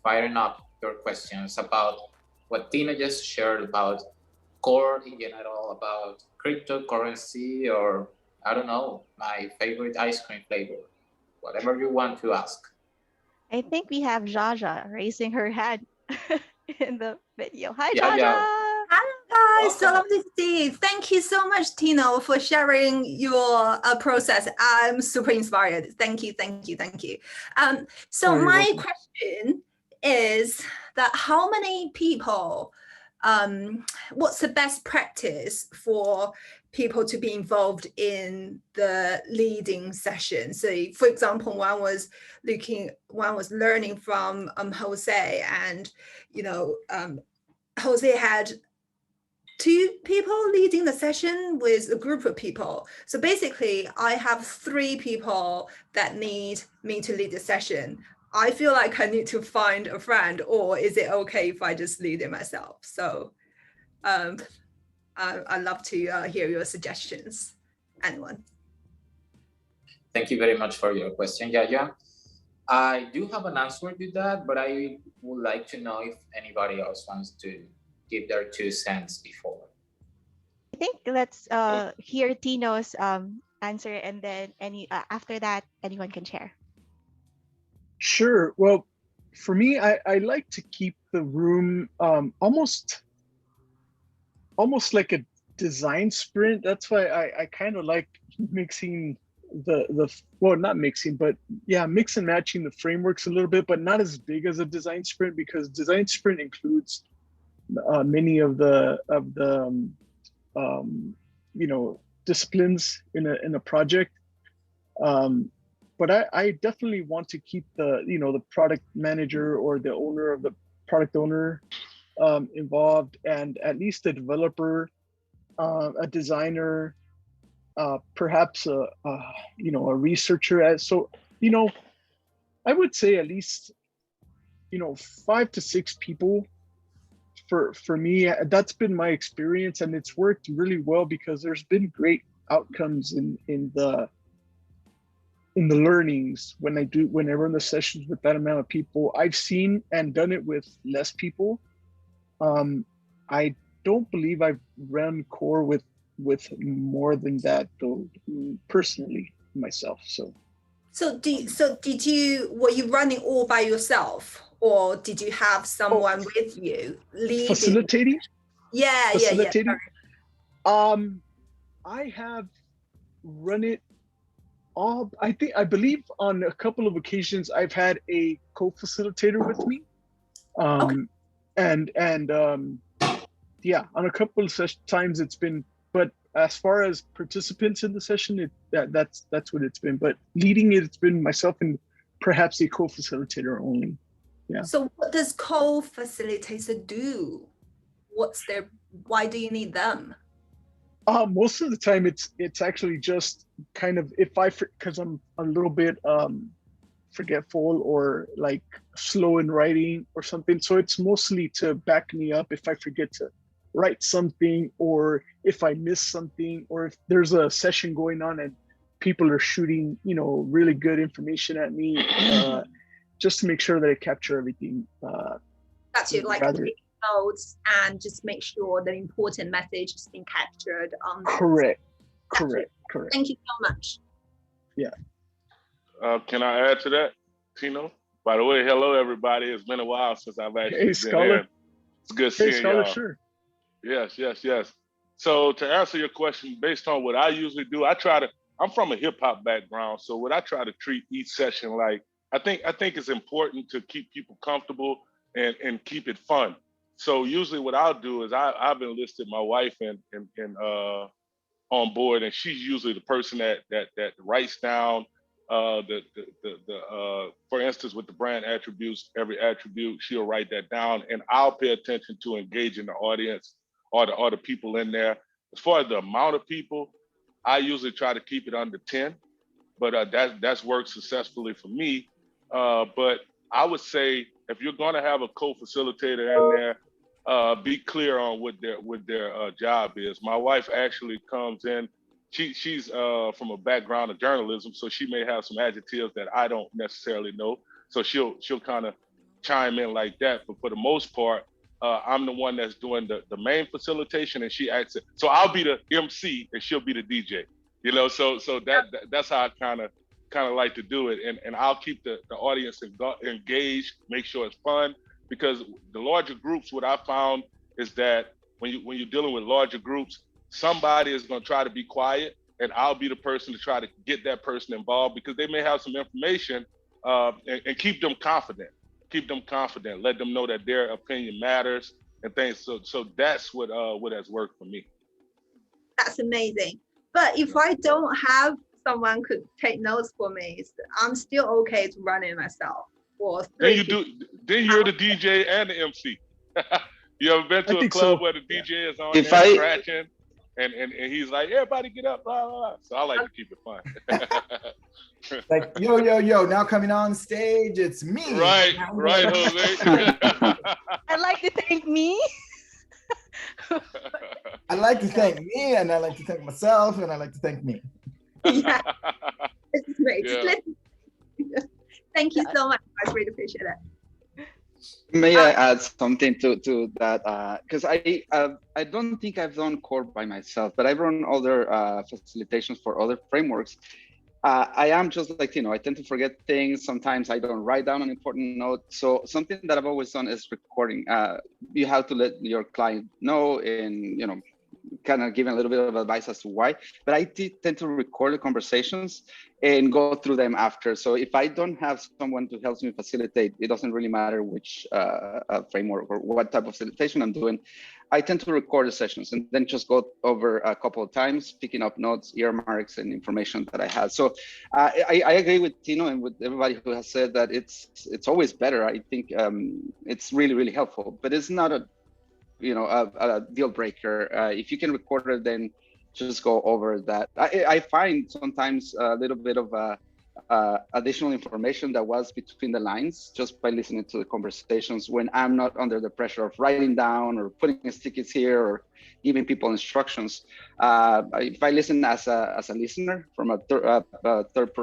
[SPEAKER 1] firing up your questions about what Tina just shared about core in general, about cryptocurrency, or I don't know, my favorite ice cream flavor, whatever you want to ask.
[SPEAKER 2] I think we have Jaja raising her hand. in the video. Hi,
[SPEAKER 1] Yeah,
[SPEAKER 2] Jaja.
[SPEAKER 1] yeah.
[SPEAKER 11] Hello guys, so
[SPEAKER 1] Welcome.
[SPEAKER 11] lovely to see you. Thank you so much, Tino, for sharing your process. I'm super inspired. Thank you, thank you, thank you. So
[SPEAKER 4] Oh, you're
[SPEAKER 11] my
[SPEAKER 4] welcome.
[SPEAKER 11] question is that how many people, what's the best practice for people to be involved in the leading session? So for example, one was learning from Jose, and Jose had 2 people leading the session with a group of people. So basically, I have 3 people that need me to lead the session. I feel like I need to find a friend, or is it okay if I just lead it myself? So I'd love to hear your suggestions. Anyone?
[SPEAKER 1] Thank you very much for your question, Yaya. I do have an answer to that, but I would like to know if anybody else wants to give their 2 cents before.
[SPEAKER 2] I think let's hear Tino's answer, and then after that, anyone can share.
[SPEAKER 4] Sure. Well, for me, I like to keep the room almost like a design sprint. That's why I kind of like mixing well, not mixing, but yeah, mix and matching the frameworks a little bit, but not as big as a design sprint, because design sprint includes many of the disciplines in a project. But I definitely want to keep the product manager or the owner of the product owner involved, and at least a developer, a designer, perhaps a researcher. So I would say at least 5 to 6 people. For me, that's been my experience, and it's worked really well because there's been great outcomes in the learnings when I run the sessions with that amount of people. I've seen and done it with less people. I don't believe I've run core with more than that, though, personally, myself.
[SPEAKER 11] So were you running all by yourself, or did you have someone with you leading?
[SPEAKER 4] Facilitating?
[SPEAKER 11] Yeah.
[SPEAKER 4] I have run it all. I believe on a couple of occasions I've had a co-facilitator with me. Yeah, on a couple of times it's been, but as far as participants in the session, that's what it's been. But leading it's been myself and perhaps a co-facilitator only. Yeah.
[SPEAKER 11] So what does co-facilitator do? Why do you need them?
[SPEAKER 4] Most of the time it's actually just kind of, because I'm a little bit forgetful or like slow in writing or something. So it's mostly to back me up if I forget to write something, or if I miss something, or if there's a session going on and people are shooting, really good information at me, just to make sure that I capture everything.
[SPEAKER 11] That's it, like notes and just make sure the important message is being captured.
[SPEAKER 4] Correct.
[SPEAKER 11] Thank you so much.
[SPEAKER 4] Yeah.
[SPEAKER 12] Can I add to that, Tino? By the way, hello everybody. It's been a while since I've actually been
[SPEAKER 4] Scholar.
[SPEAKER 12] here. It's good seeing
[SPEAKER 4] Scholar,
[SPEAKER 12] y'all.
[SPEAKER 4] sure.
[SPEAKER 12] Yes. So to answer your question, based on what I usually do, I'm from a hip hop background. So what I try to treat each session like, I think it's important to keep people comfortable and keep it fun. So usually what I'll do is I've enlisted my wife and on board, and she's usually the person that writes down for instance, with the brand attributes, every attribute, she'll write that down, and I'll pay attention to engaging the audience or the people in there. As far as the amount of people, I usually try to keep it under 10, but that's worked successfully for me. But I would say if you're going to have a co-facilitator in there, be clear on what their job is. My wife actually comes in. She's from a background of journalism, so she may have some adjectives that I don't necessarily know. So she'll kind of chime in like that. But for the most part, I'm the one that's doing the main facilitation, and she acts it. So I'll be the MC and she'll be the DJ. So that's how I kind of like to do it. And I'll keep the audience engaged, make sure it's fun. because the larger groups, what I found is that when you're dealing with larger groups, somebody is going to try to be quiet, and I'll be the person to try to get that person involved because they may have some information, and keep them confident. Keep them confident. Let them know that their opinion matters and things. So that's what has worked for me.
[SPEAKER 11] That's amazing. But if I don't have someone could take notes for me, I'm still okay to run it myself.
[SPEAKER 12] Then you're the DJ and the MC. You ever been to a club where the DJ is on there scratching and he's like, everybody get up, blah, blah, blah. So I like to keep it fun.
[SPEAKER 6] Like, yo, now coming on stage, it's me.
[SPEAKER 12] Right, Jose.
[SPEAKER 2] I'd like to thank me.
[SPEAKER 6] I like to thank me, and I like to thank myself, and I like to thank me.
[SPEAKER 11] Yeah, this is great.
[SPEAKER 12] Yeah.
[SPEAKER 11] Thank you so much. I really appreciate it.
[SPEAKER 9] May I add something to that? Because I don't think I've done core by myself, but I've run other facilitations for other frameworks. I am just like, I tend to forget things. Sometimes I don't write down an important note. So something that I've always done is recording. You have to let your client know and, kind of giving a little bit of advice as to why. But I tend to record the conversations and go through them after. So if I don't have someone to help me facilitate, it doesn't really matter which framework or what type of facilitation I'm doing. I tend to record the sessions and then just go over a couple of times, picking up notes, earmarks, and information that I had. So I agree with Tino and with everybody who has said that it's always better. I think it's really, really helpful, but it's not a deal breaker. If you can record it, then just go over that. I find sometimes a little bit of additional information that was between the lines just by listening to the conversations when I'm not under the pressure of writing down or putting stickers here or giving people instructions. If I listen as a listener from a third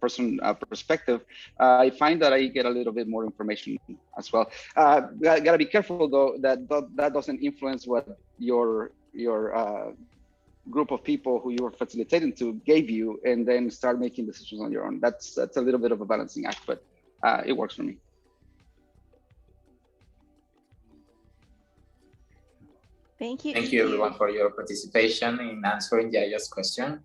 [SPEAKER 9] person perspective, I find that I get a little bit more information as well. Gotta be careful though that doesn't influence what your group of people who you were facilitating to gave you, and then start making decisions on your own. That's a little bit of a balancing act, but it works for me.
[SPEAKER 2] Thank you.
[SPEAKER 1] Thank you everyone for your participation in answering Yaya's question.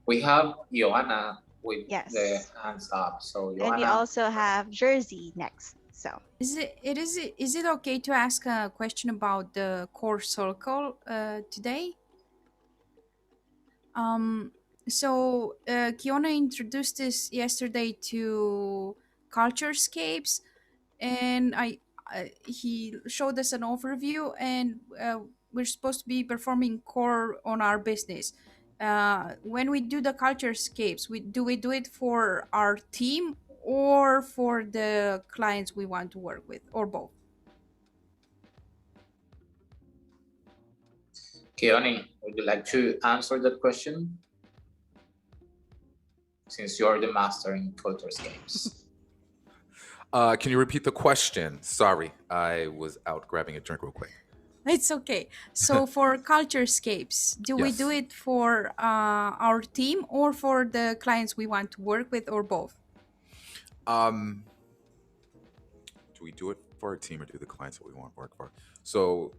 [SPEAKER 1] We have Joanna with the hands up. So Joanna.
[SPEAKER 2] And we also have Jersey next. So
[SPEAKER 7] is it okay to ask a question about the core circle today? So Keone introduced this yesterday to Culturescapes, and he showed us an overview, and we're supposed to be performing core on our business. When we do the Culturescapes, do we do it for our team or for the clients we want to work with, or both?
[SPEAKER 1] Keone, would you like to answer that question? Since you're the master in Culturescapes.
[SPEAKER 13] Can you repeat the question? Sorry, I was out grabbing a drink real quick.
[SPEAKER 7] It's okay. So for Culturescapes, do we do it for our team or for the clients we want to work with, or both?
[SPEAKER 13] Do we do it for our team or do the clients that we want to work for? So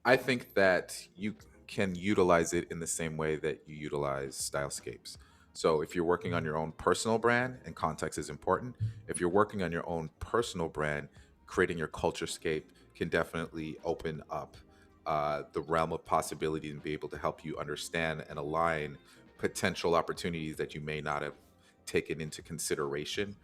[SPEAKER 13] I think that you can utilize it in the same way that you utilize Stylescapes. So if you're working on your own personal brand, and context is important, if you're working on your own personal brand, creating your Culturescape can definitely open up the realm of possibility and be able to help you understand and align potential opportunities that you may not have taken into consideration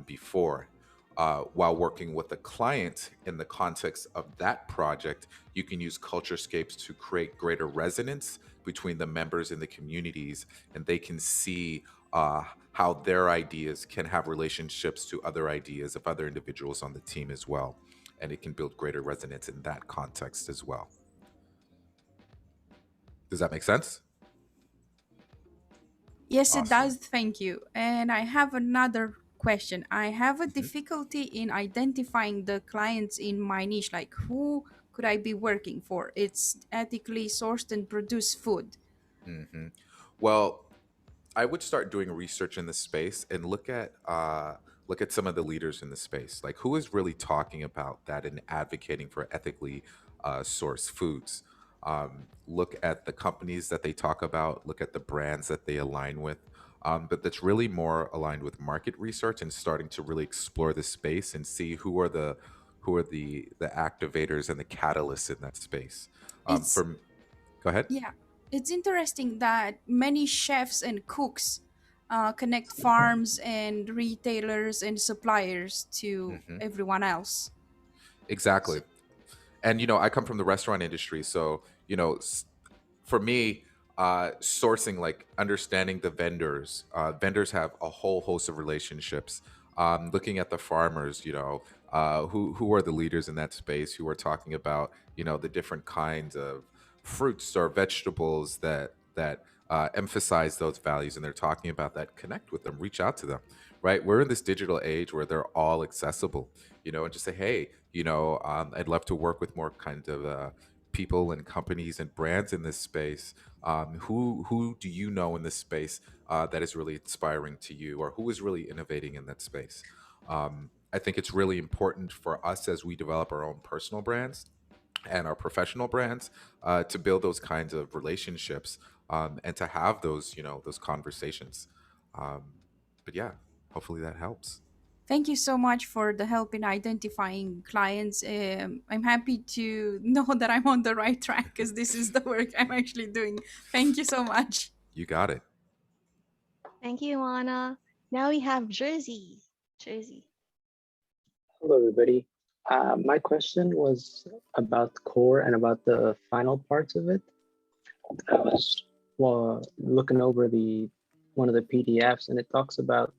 [SPEAKER 13] before. While working with a client in the context of that project, you can use Culturescapes to create greater resonance between the members in the communities, and they can see how their ideas can have relationships to other ideas of other individuals on the team as well. And it can build greater resonance in that context as well. Does that make sense?
[SPEAKER 7] Yes,
[SPEAKER 13] Awesome.
[SPEAKER 7] It does. Thank you. And I have another question. I have a difficulty in identifying the clients in my niche, like who could I be working for? It's ethically sourced and produced food.
[SPEAKER 13] Well, I would start doing research in this space and look at look at some of the leaders in the space. Like, who is really talking about that and advocating for ethically sourced foods? Look at the companies that they talk about, look at the brands that they align with. But that's really more aligned with market research and starting to really explore the space and see who are the activators and the catalysts in that space.
[SPEAKER 7] It's
[SPEAKER 13] Go ahead.
[SPEAKER 7] Yeah, it's interesting that many chefs and cooks connect farms and retailers and suppliers to everyone else.
[SPEAKER 13] Exactly. And I come from the restaurant industry, so for me, sourcing, like understanding the vendors. Vendors have a whole host of relationships. Looking at the farmers, who are the leaders in that space, who are talking about the different kinds of fruits or vegetables that emphasize those values, and they're talking about that. Connect with them, reach out to them. Right, we're in this digital age where they're all accessible. And just say, hey, I'd love to work with more kind of people and companies and brands in this space. Who do you know in this space that is really inspiring to you, or who is really innovating in that space? I think it's really important for us as we develop our own personal brands and our professional brands to build those kinds of relationships and to have those those conversations. But yeah, hopefully that helps.
[SPEAKER 7] Thank you so much for the help in identifying clients. I'm happy to know that I'm on the right track because this is the work I'm actually doing. Thank you so much.
[SPEAKER 13] You got it.
[SPEAKER 2] Thank you, Anna. Now we have Jersey. Jersey.
[SPEAKER 8] Hello, everybody. My question was about core and about the final parts of it. I was looking over one of the PDFs, and it talks about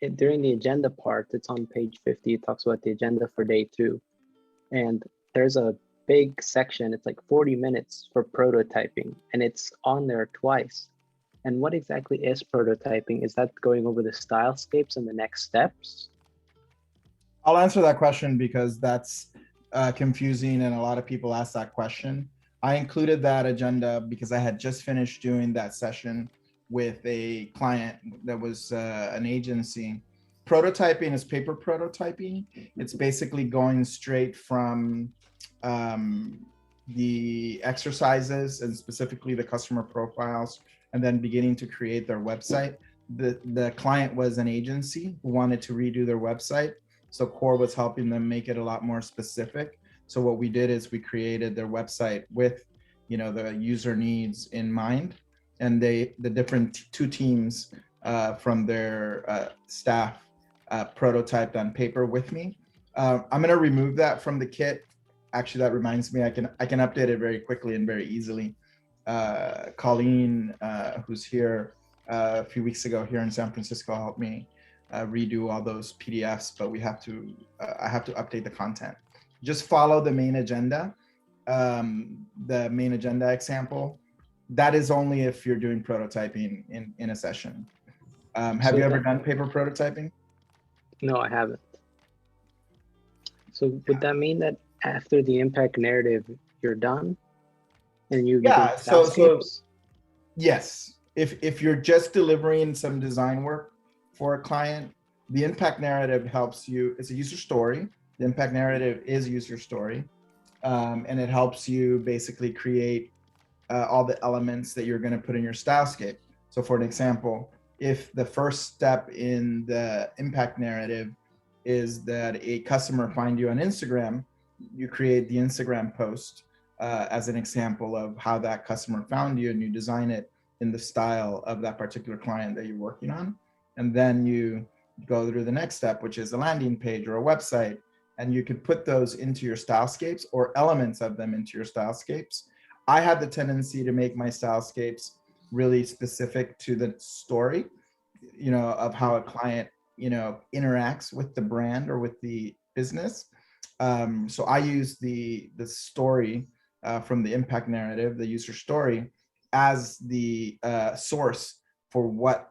[SPEAKER 8] it during the agenda part. It's on page 50. It talks about the agenda for day 2, and there's a big section. It's like 40 minutes for prototyping, and it's on there twice. And what exactly is prototyping? Is that going over the stylescapes and the next steps?
[SPEAKER 6] I'll answer that question because that's confusing, and a lot of people ask that question. I included that agenda because I had just finished doing that session with a client that was an agency. Prototyping is paper prototyping. It's basically going straight from the exercises and specifically the customer profiles, and then beginning to create their website. The client was an agency who wanted to redo their website. So Core was helping them make it a lot more specific. So what we did is we created their website with, the user needs in mind, and the different 2 teams from their staff prototyped on paper with me. I'm going to remove that from the kit. Actually, that reminds me, I can update it very quickly and very easily. Colleen, who's here a few weeks ago here in San Francisco, helped me redo all those PDFs, but I have to update the content. Just follow the main agenda, the main agenda example. That is only if you're doing prototyping in a session. Have you ever done paper prototyping?
[SPEAKER 8] No, I haven't. So would that mean that after the impact narrative, you're done? And you
[SPEAKER 6] so yes. If you're just delivering some design work for a client, the impact narrative helps you. It's a user story. The impact narrative is a user story. And it helps you basically create all the elements that you're going to put in your stylescape. So for an example, if the first step in the impact narrative is that a customer find you on Instagram, you create the Instagram post as an example of how that customer found you, and you design it in the style of that particular client that you're working on. And then you go through the next step, which is a landing page or a website, and you could put those into your stylescapes or elements of them into your stylescapes. I had the tendency to make my stylescapes really specific to the story, of how a client, interacts with the brand or with the business. So I use the story from the impact narrative, the user story, as the source for what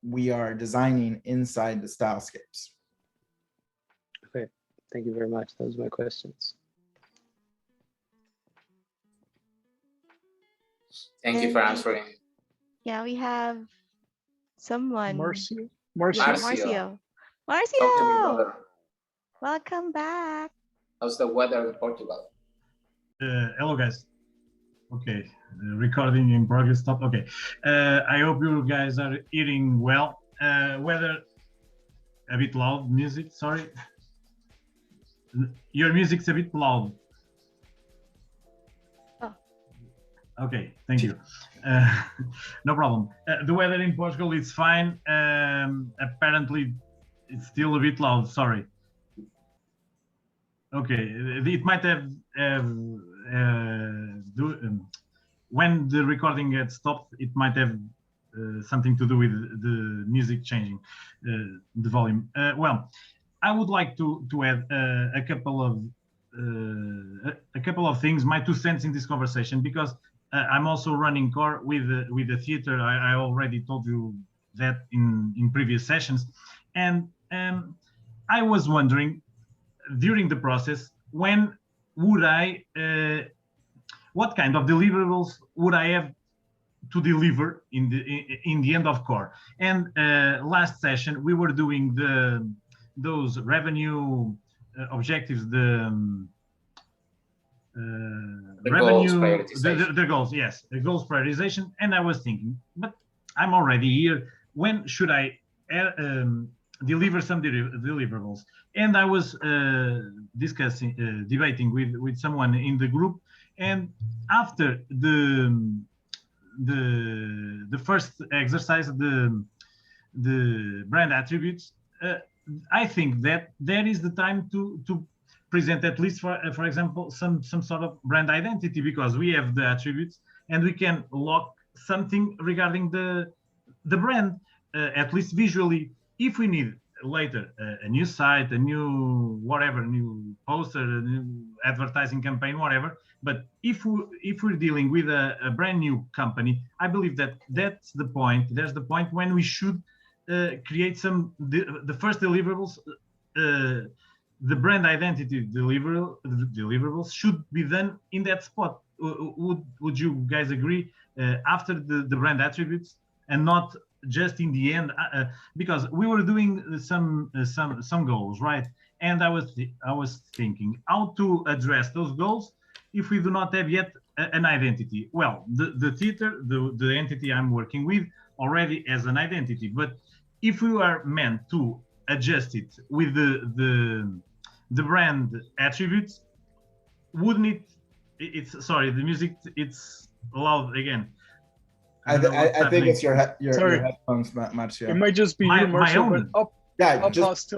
[SPEAKER 6] we are designing inside the stylescapes.
[SPEAKER 8] Okay, thank you very much. Those are my questions.
[SPEAKER 1] Thank you for answering.
[SPEAKER 2] Yeah, we have someone.
[SPEAKER 4] Marcio.
[SPEAKER 2] Yeah, Marcio.
[SPEAKER 1] Talk to me,
[SPEAKER 2] Marcio,
[SPEAKER 1] brother.
[SPEAKER 2] welcome back.
[SPEAKER 1] How's the weather in Portugal?
[SPEAKER 14] Hello, guys. Okay, recording in progress. Stop. Okay, I hope you guys are eating well. Weather a bit loud. Music. Sorry, your music's a bit loud.
[SPEAKER 2] Oh.
[SPEAKER 14] Okay, thank you. No problem. The weather in Portugal is fine. Apparently, it's still a bit loud. Sorry. Okay, it might have when the recording gets stopped, it might have something to do with the music changing the volume. Well, I would like to add a couple of things, my 2 cents in this conversation, because I'm also running core with the theater. I already told you that in previous sessions, and I was wondering during the process, when would what kind of deliverables would I have to deliver in the end of core? And last session we were doing those revenue objectives, the revenue, the goals, yes, the goals prioritization. And I was thinking, but I'm already here. When should I deliver some deliverables? And I was debating with someone in the group, and after the first exercise, the brand attributes, I think that there is the time to present, at least for example, some sort of brand identity, because we have the attributes and we can lock something regarding the brand, at least visually. If we need later a new site, a new whatever, new poster, a new advertising campaign, whatever, but if we're dealing with a brand new company, I believe that that's the point. There's the point when we should create the first deliverables. The brand identity deliverables should be done in that spot. Would you guys agree? After the brand attributes, and not just in the end, because we were doing some goals, right? And I was thinking how to address those goals if we do not have yet an identity. Well, the theater, the entity I'm working with, already has an identity, but if we are meant to adjust it with the brand attributes, wouldn't it? It's sorry, the music, it's loud again.
[SPEAKER 6] I think it's your headphones, Marcio.
[SPEAKER 4] It might just be you, Marcio, but
[SPEAKER 6] just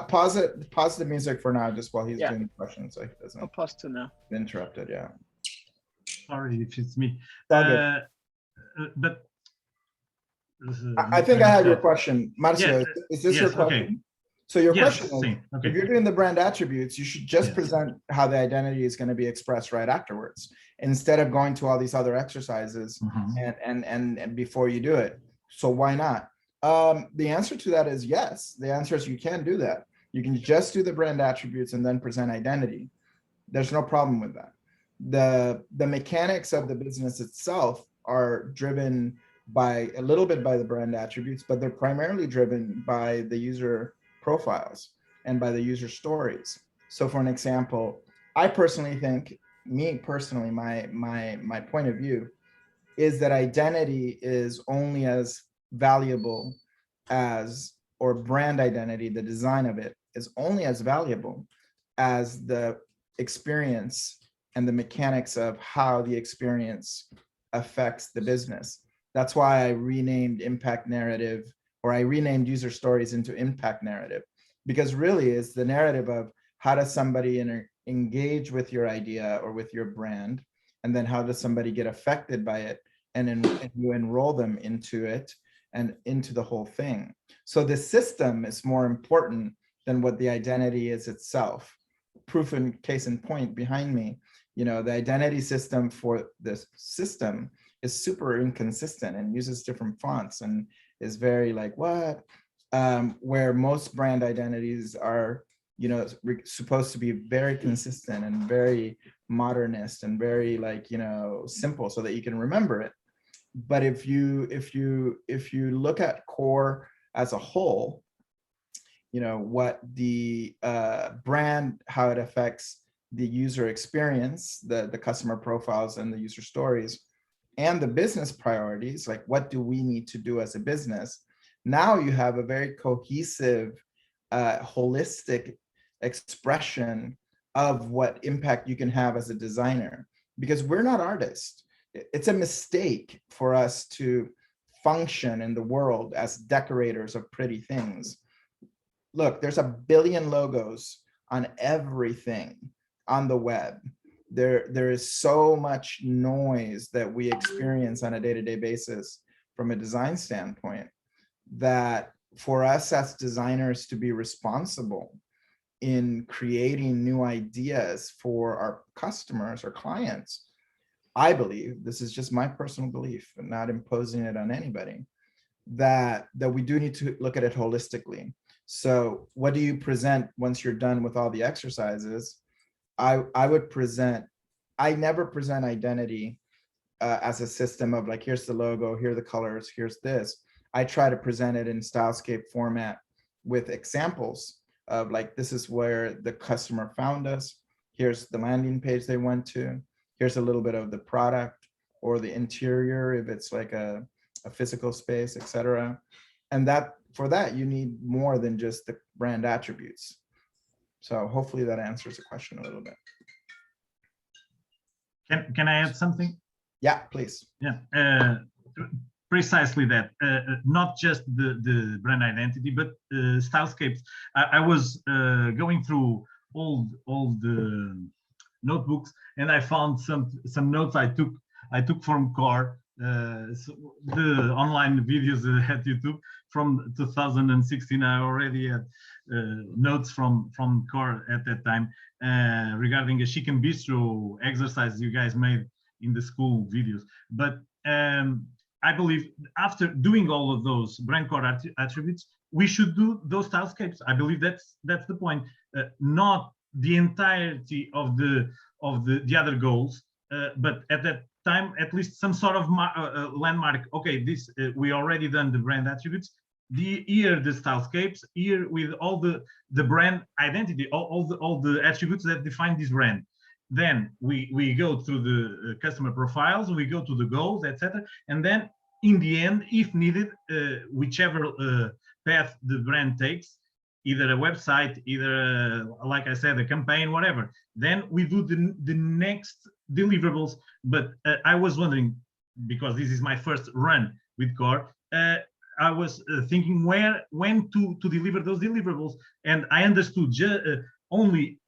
[SPEAKER 6] pause the music for now, just while he's doing the questions, so he doesn't.
[SPEAKER 4] I'll pause to now.
[SPEAKER 6] Interrupted, yeah.
[SPEAKER 14] Sorry if it's me.
[SPEAKER 6] But I think I had your question, Marcio. Is this your question?
[SPEAKER 14] Okay.
[SPEAKER 6] So your question is, if you're doing the brand attributes, you should just present how the identity is going to be expressed right afterwards, instead of going to all these other exercises and before you do it. So why not? The answer to that is yes. The answer is you can do that. You can just do the brand attributes and then present identity. There's no problem with that. The mechanics of the business itself are driven by a little bit by the brand attributes, but they're primarily driven by the user profiles and by the user stories. So for an example, I personally think, my point of view is that identity is only as valuable as, or brand identity, the design of it is only as valuable as the experience and the mechanics of how the experience affects the business. That's why I renamed impact narrative, or I renamed user stories into impact narrative, because really it's the narrative of how does somebody engage with your idea or with your brand, and then how does somebody get affected by it, and you enroll them into it and into the whole thing. So the system is more important than what the identity is itself. Proof and case in point behind me, the identity system for this system is super inconsistent and uses different fonts and is very like what, where most brand identities are, supposed to be very consistent and very modernist and very simple so that you can remember it. But if you look at core as a whole, what the brand, how it affects the user experience, the customer profiles and the user stories, and the business priorities, like what do we need to do as a business. Now you have a very cohesive, holistic expression of what impact you can have as a designer, because we're not artists. It's a mistake for us to function in the world as decorators of pretty things. Look, there's 1 billion logos on everything on the web. There is so much noise that we experience on a day-to-day basis from a design standpoint, that for us as designers to be responsible in creating new ideas for our customers or clients, I believe, this is just my personal belief and not imposing it on anybody, that we do need to look at it holistically. So what do you present once you're done with all the exercises? I would present, I never present identity as a system of like, here's the logo, here are the colors, here's this. I try to present it in stylescape format with examples of like, this is where the customer found us. Here's the landing page they went to. Here's a little bit of the product or the interior, if it's like a physical space, etc. And that for that, you need more than just the brand attributes. So hopefully that answers the question a little bit.
[SPEAKER 14] Can I add something?
[SPEAKER 6] Yeah, please.
[SPEAKER 14] Yeah, precisely that. Not just the brand identity, but stylescapes. I was going through all the notebooks, and I found some notes I took from Core, so the online videos at YouTube from 2016. I already had notes from Core at that time regarding a chicken bistro exercise you guys made in the school videos. But I believe after doing all of those brand core attributes, we should do those stylescapes. I believe that's the point. Not the entirety of the other goals, but at that time, at least some sort of landmark. Okay, this we already done the brand attributes. Here the stylescapes, here with all the brand identity, all the attributes that define this brand. Then we go through the customer profiles, we go to the goals, etc. And then in the end, if needed, whichever path the brand takes, either a website, either like I said, a campaign, whatever, then we do the next deliverables. But I was wondering, because this is my first run with Core, I was thinking when to deliver those deliverables, and I understood only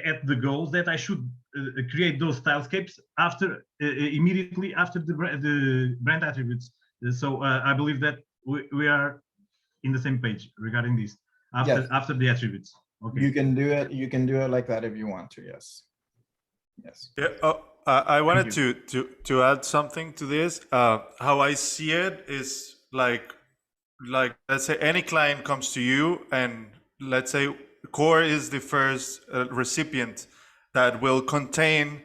[SPEAKER 14] at the goals that I should create those stylescapes after immediately after the brand attributes. So I believe that we are in the same page regarding this after the attributes. Okay.
[SPEAKER 6] You can do it. You can do it like that if you want to. Yes. Yes.
[SPEAKER 3] Yeah. I wanted to add something to this. How I see it is like let's say any client comes to you, and let's say Core is the first recipient that will contain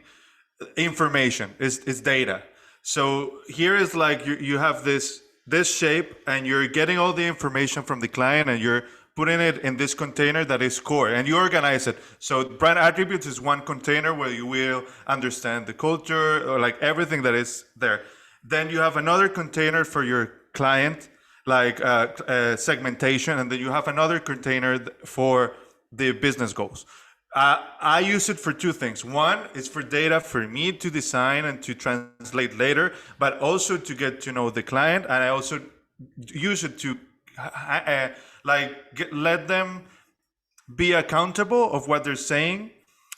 [SPEAKER 3] information, is data. So here is like you have this shape, and you're getting all the information from the client, and you're putting it in this container that is Core, and you organize it. So brand attributes is one container where you will understand the culture or like everything that is there. Then you have another container for your client, like segmentation, and then you have another container for the business goals. I use it for two things. One is for data for me to design and to translate later, but also to get to know the client. And I also use it to let them be accountable of what they're saying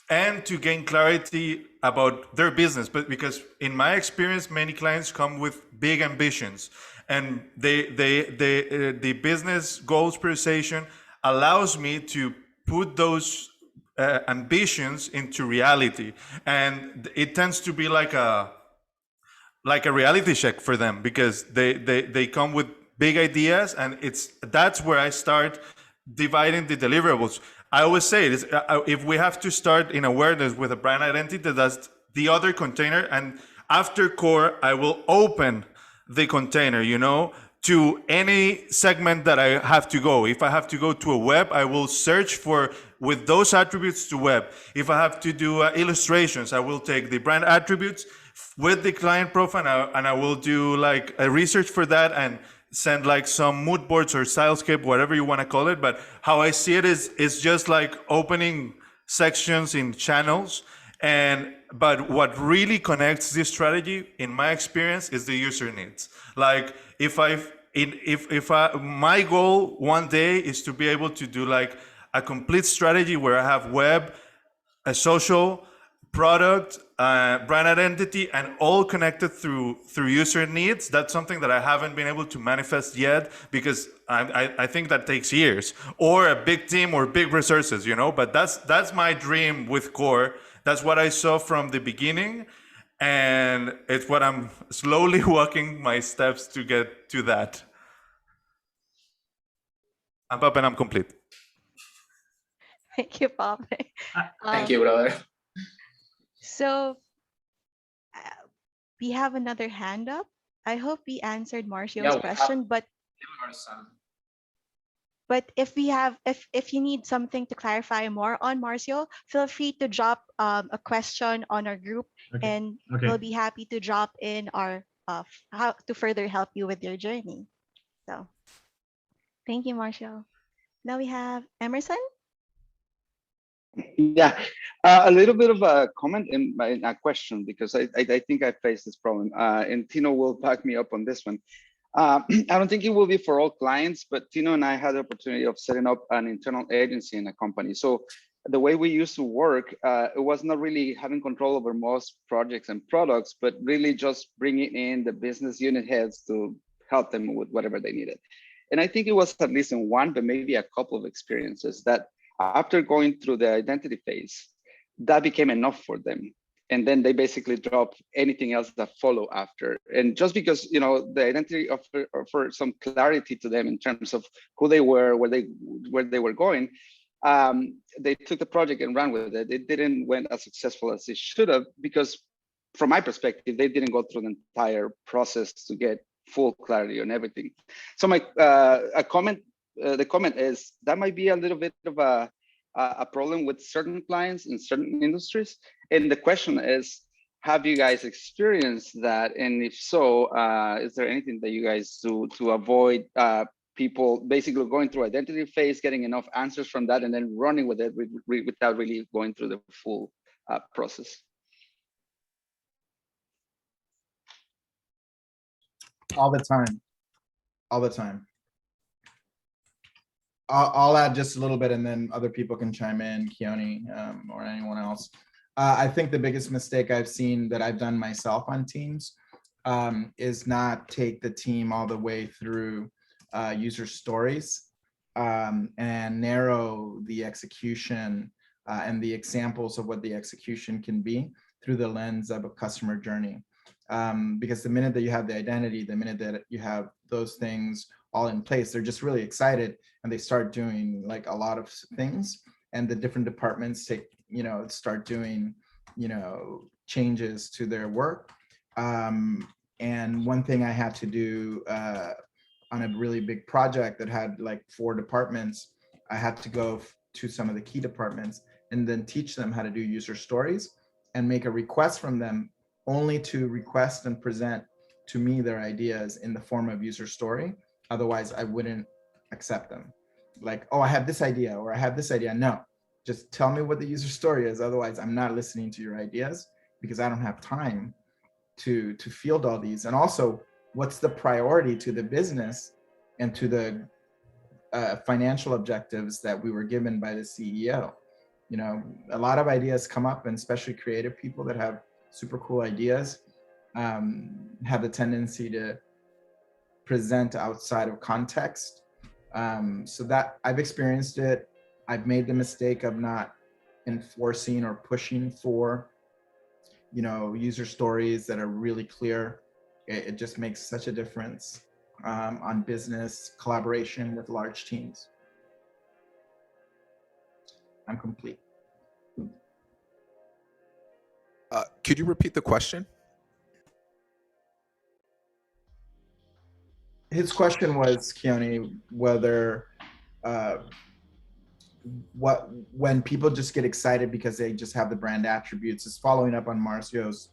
[SPEAKER 3] and to gain clarity about their business. But because in my experience, many clients come with big ambitions, and the business goals prioritization allows me to put those ambitions into reality, and it tends to be like a reality check for them, because they come with big ideas, and that's where I start dividing the deliverables. I always say it is, if we have to start in awareness with a brand identity, that's the other container, and after Core I will open the container, to any segment that I have to go. If I have to go to a web, I will search for with those attributes to web. If I have to do illustrations, I will take the brand attributes with the client profile, and I will do like a research for that and send like some mood boards or stylescape, whatever you want to call it. But how I see it is just like opening sections in channels. But what really connects this strategy, in my experience, is the user needs. Like if my goal one day is to be able to do like a complete strategy where I have web, a social, product, brand identity, and all connected through user needs. That's something that I haven't been able to manifest yet, because I think that takes years, or a big team or big resources, But that's my dream with Core. That's what I saw from the beginning, and it's what I'm slowly walking my steps to get to that. I'm up and I'm complete.
[SPEAKER 2] Thank you, Pape.
[SPEAKER 1] Thank you, brother.
[SPEAKER 2] So we have another hand up. I hope we answered Marcio's question, but if you need something to clarify more on Marcio, feel free to drop a question on our group, and we'll be happy to drop in our how to further help you with your journey. So thank you, Marcio. Now we have Emerson.
[SPEAKER 9] Yeah, a little bit of a comment in a question, because I think I faced this problem, and Tino will back me up on this one. I don't think it will be for all clients, but Tino and I had the opportunity of setting up an internal agency in a company. So the way we used to work, it was not really having control over most projects and products, but really just bringing in the business unit heads to help them with whatever they needed. And I think it was at least in one, but maybe a couple of experiences that after going through the identity phase, that became enough for them. And then they basically drop anything else that follow after. And just because, the identity offer some clarity to them in terms of who they were, where they were going, they took the project and ran with it. It didn't went as successful as it should have, because from my perspective, they didn't go through the entire process to get full clarity on everything. So my the comment is that might be a little bit of a problem with certain clients in certain industries. And the question is, have you guys experienced that? And if so, is there anything that you guys do to avoid people basically going through identity phase, getting enough answers from that, and then running with it without really going through the full process?
[SPEAKER 6] All the time. I'll add just a little bit, and then other people can chime in, Keone, or anyone else. I think the biggest mistake I've seen that I've done myself on teams is not take the team all the way through user stories and narrow the execution and the examples of what the execution can be through the lens of a customer journey. Because the minute that you have the identity, the minute that you have those things all in place, they're just really excited and they start doing like a lot of things, and the different departments start doing, changes to their work. And one thing I had to do on a really big project that had like 4 departments, I had to go to some of the key departments and then teach them how to do user stories and make a request from them, only to request and present to me their ideas in the form of user story. Otherwise, I wouldn't accept them. Like, oh, I have this idea, or I have this idea. No, just tell me what the user story is. Otherwise, I'm not listening to your ideas, because I don't have time to field all these. And also, what's the priority to the business and to the financial objectives that we were given by the CEO? A lot of ideas come up, and especially creative people that have super cool ideas have the tendency to present outside of context. So that I've experienced it. I've made the mistake of not enforcing or pushing for, user stories that are really clear. It just makes such a difference on business collaboration with large teams. I'm complete.
[SPEAKER 13] Could you repeat the question?
[SPEAKER 6] his question was, Keone, whether when people just get excited because they just have the brand attributes, is following up on Marcio's,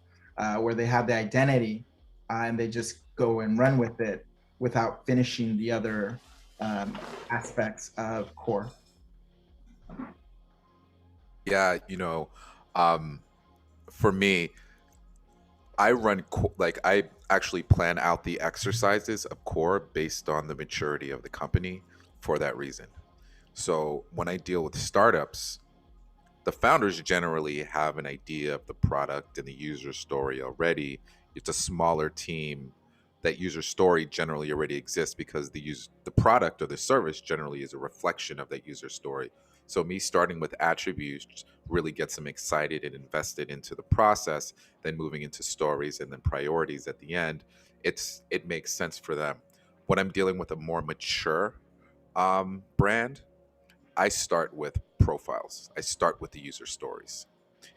[SPEAKER 6] where they have the identity and they just go and run with it without finishing the other aspects of core.
[SPEAKER 13] Yeah, for me, I actually plan out the exercises of core based on the maturity of the company for that reason. So when I deal with startups, the founders generally have an idea of the product and the user story already. It's a smaller team. That user story generally already exists because the product or the service generally is a reflection of that user story. So me starting with attributes really gets them excited and invested into the process, then moving into stories and then priorities at the end. It makes sense for them. When I'm dealing with a more mature brand, I start with profiles. I start with the user stories,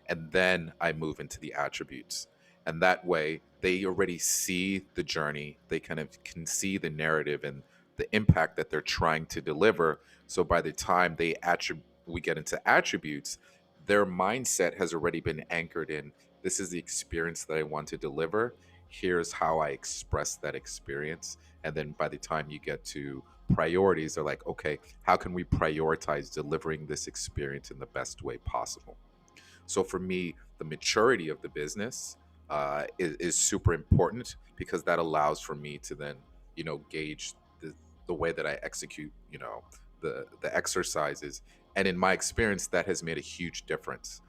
[SPEAKER 13] and then I move into the attributes. And that way, they already see the journey. They kind of can see the narrative and the impact that they're trying to deliver. So by the time we get into attributes, their mindset has already been anchored in, this is the experience that I want to deliver. Here's how I express that experience. And then by the time you get to priorities, they're like, okay, how can we prioritize delivering this experience in the best way possible? So for me, the maturity of the business is super important, because that allows for me to then, gauge the way that I execute, the exercises. And in my experience, that has made a huge difference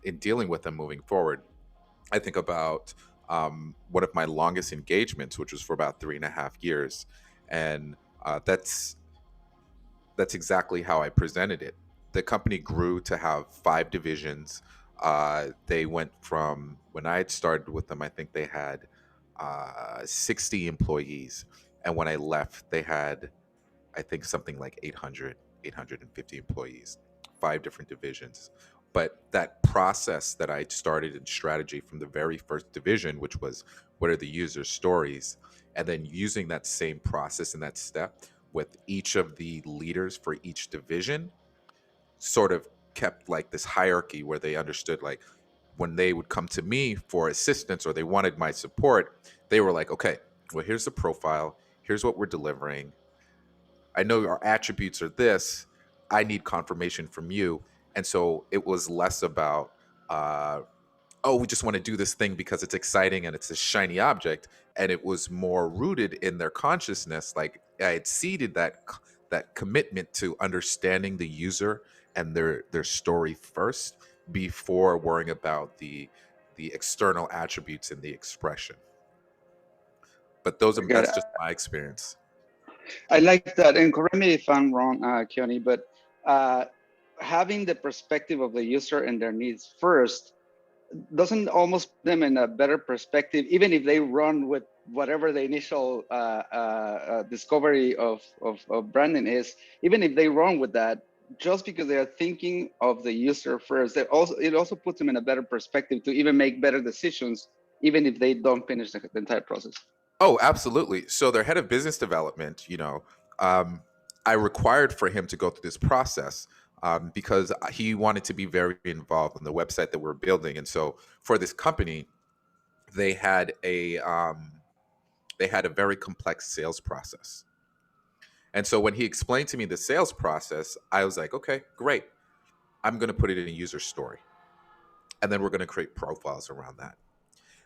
[SPEAKER 13] in dealing with them moving forward. I think about one of my longest engagements, which was for about 3.5 years, and that's exactly how I presented it. The company grew to have 5 divisions. They went from, when I had started with them, I think they had 60 employees. And when I left, they had, I think, something like 850 employees, 5 different divisions. But that process that I started in strategy from the very first division, which was, what are the user stories? And then using that same process and that step with each of the leaders for each division, sort of kept like this hierarchy where they understood, like, when they would come to me for assistance or they wanted my support, they were like, okay, well, here's the profile, here's what we're delivering. I know our attributes are this. I need confirmation from you. And so it was less about, oh, we just want to do this thing because it's exciting and it's a shiny object. And it was more rooted in their consciousness. Like, I had seeded that commitment to understanding the user and their story first before worrying about the external attributes and the expression. But that's just my experience.
[SPEAKER 9] I like that, and correct me if I'm wrong, Keone, but having the perspective of the user and their needs first doesn't almost put them in a better perspective, even if they run with whatever the initial discovery of branding is. Even if they run with that, just because they are thinking of the user first, it also puts them in a better perspective to even make better decisions, even if they don't finish the entire process.
[SPEAKER 13] Oh, absolutely. So their head of business development, I required for him to go through this process because he wanted to be very involved in the website that we're building. And so for this company, they had a very complex sales process. And so when he explained to me the sales process, I was like, okay, great. I'm going to put it in a user story. And then we're going to create profiles around that.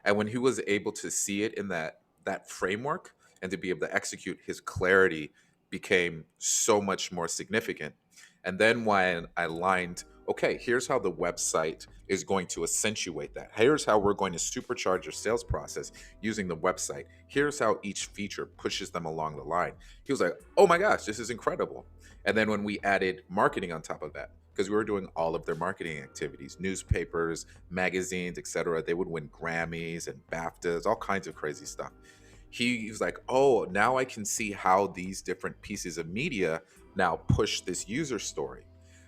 [SPEAKER 13] And when he was able to see it in that framework and to be able to execute, his clarity became so much more significant. And then when I aligned, okay, here's how the website is going to accentuate that. Here's how we're going to supercharge your sales process using the website. Here's how each feature pushes them along the line. He was like, oh my gosh, this is incredible. And then when we added marketing on top of that, because we were doing all of their marketing activities, newspapers, magazines, etc. They would win Grammys and BAFTAs, all kinds of crazy stuff. He was like, oh, now I can see how these different pieces of media now push this user story.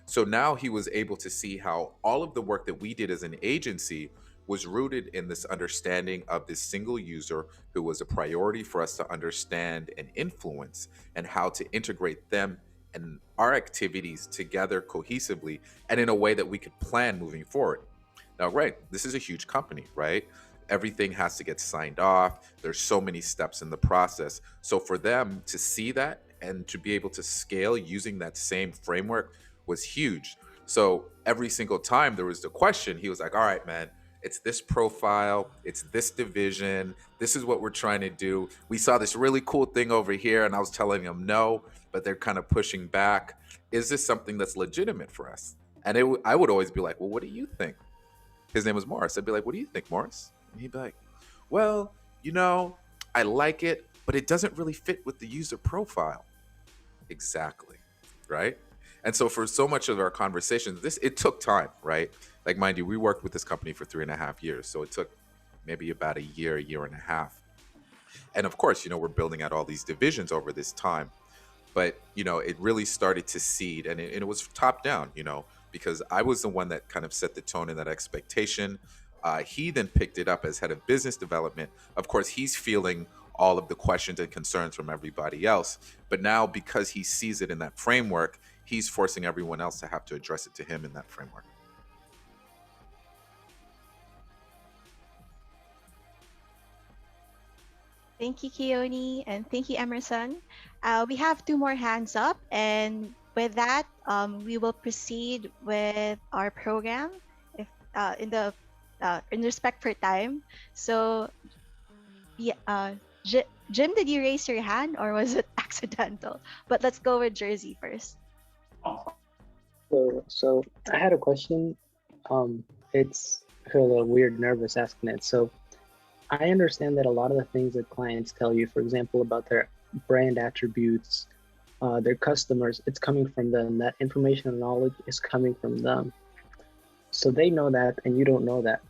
[SPEAKER 13] So now he was able to see how all of the work that we did as an agency was rooted in this understanding of this single user who was a priority for us to understand and influence, and how to integrate them and our activities together cohesively and in a way that we could plan moving forward. Now, right, this is a huge company, right? Everything has to get signed off. There's so many steps in the process. So for them to see that and to be able to scale using that same framework was huge. So every single time there was the question, he was like, all right, man, it's this profile, it's this division, this is what we're trying to do. We saw this really cool thing over here, and I was telling them no, but they're kind of pushing back. Is this something that's legitimate for us? And I would always be like, well, what do you think? His name was Morris. I'd be like, what do you think, Morris? And he'd be like, well, I like it, but it doesn't really fit with the user profile. Exactly, right? And so for so much of our conversations, it took time, right? Like, mind you, we worked with this company for 3.5 years. So it took maybe about a year and a half. And of course, we're building out all these divisions over this time. But, it really started to seed, and it was top down, because I was the one that kind of set the tone and that expectation. He then picked it up as head of business development. Of course, he's feeling all of the questions and concerns from everybody else. But now, because he sees it in that framework, he's forcing everyone else to have to address it to him in that framework.
[SPEAKER 2] Thank you, Keone, and thank you, Emerson. We have 2 more hands up, and with that, we will proceed with our program if in respect for time. So, yeah, Jim, did you raise your hand or was it accidental? But let's go with Jersey first.
[SPEAKER 8] So I had a question. It's I feel a little weird, nervous asking it. So I understand that a lot of the things that clients tell you, for example, about their brand attributes, their customers, it's coming from them. That information and knowledge is coming from them. So they know that and you don't know that.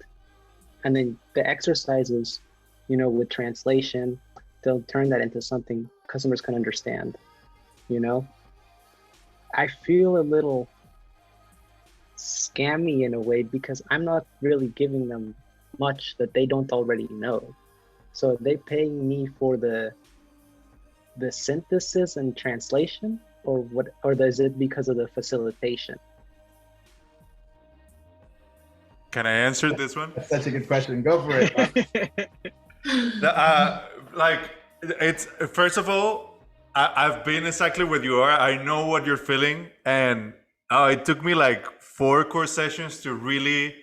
[SPEAKER 8] And then the exercises, with translation, they'll turn that into something customers can understand, I feel a little scammy in a way because I'm not really giving them much that they don't already know. So are they paying me for the synthesis and translation, or what, or is it because of the facilitation?
[SPEAKER 3] Can I answer this one?
[SPEAKER 6] That's such a good question. Go for it.
[SPEAKER 3] It's first of all, I've been exactly where you are. I know what you're feeling, and it took me like 4 core sessions to really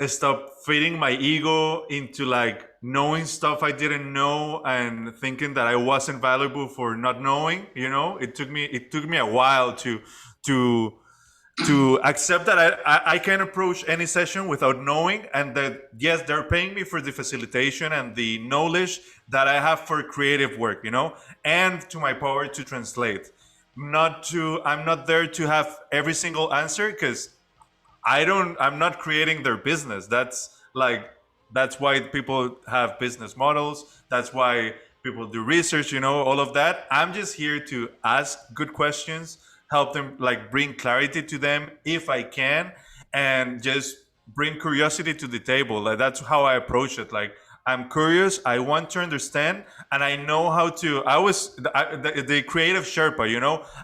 [SPEAKER 3] stop feeding my ego into like knowing stuff I didn't know and thinking that I wasn't valuable for not knowing. It took me a while to accept that I can approach any session without knowing, and that yes, they're paying me for the facilitation and the knowledge that I have for creative work, and to my power to translate. I'm not there to have every single answer, because I'm not creating their business. That's why people have business models. That's why people do research, all of that. I'm just here to ask good questions, help them, bring clarity to them if I can, and just bring curiosity to the table. That's how I approach it. I'm curious, I want to understand, and I know how to. The creative Sherpa,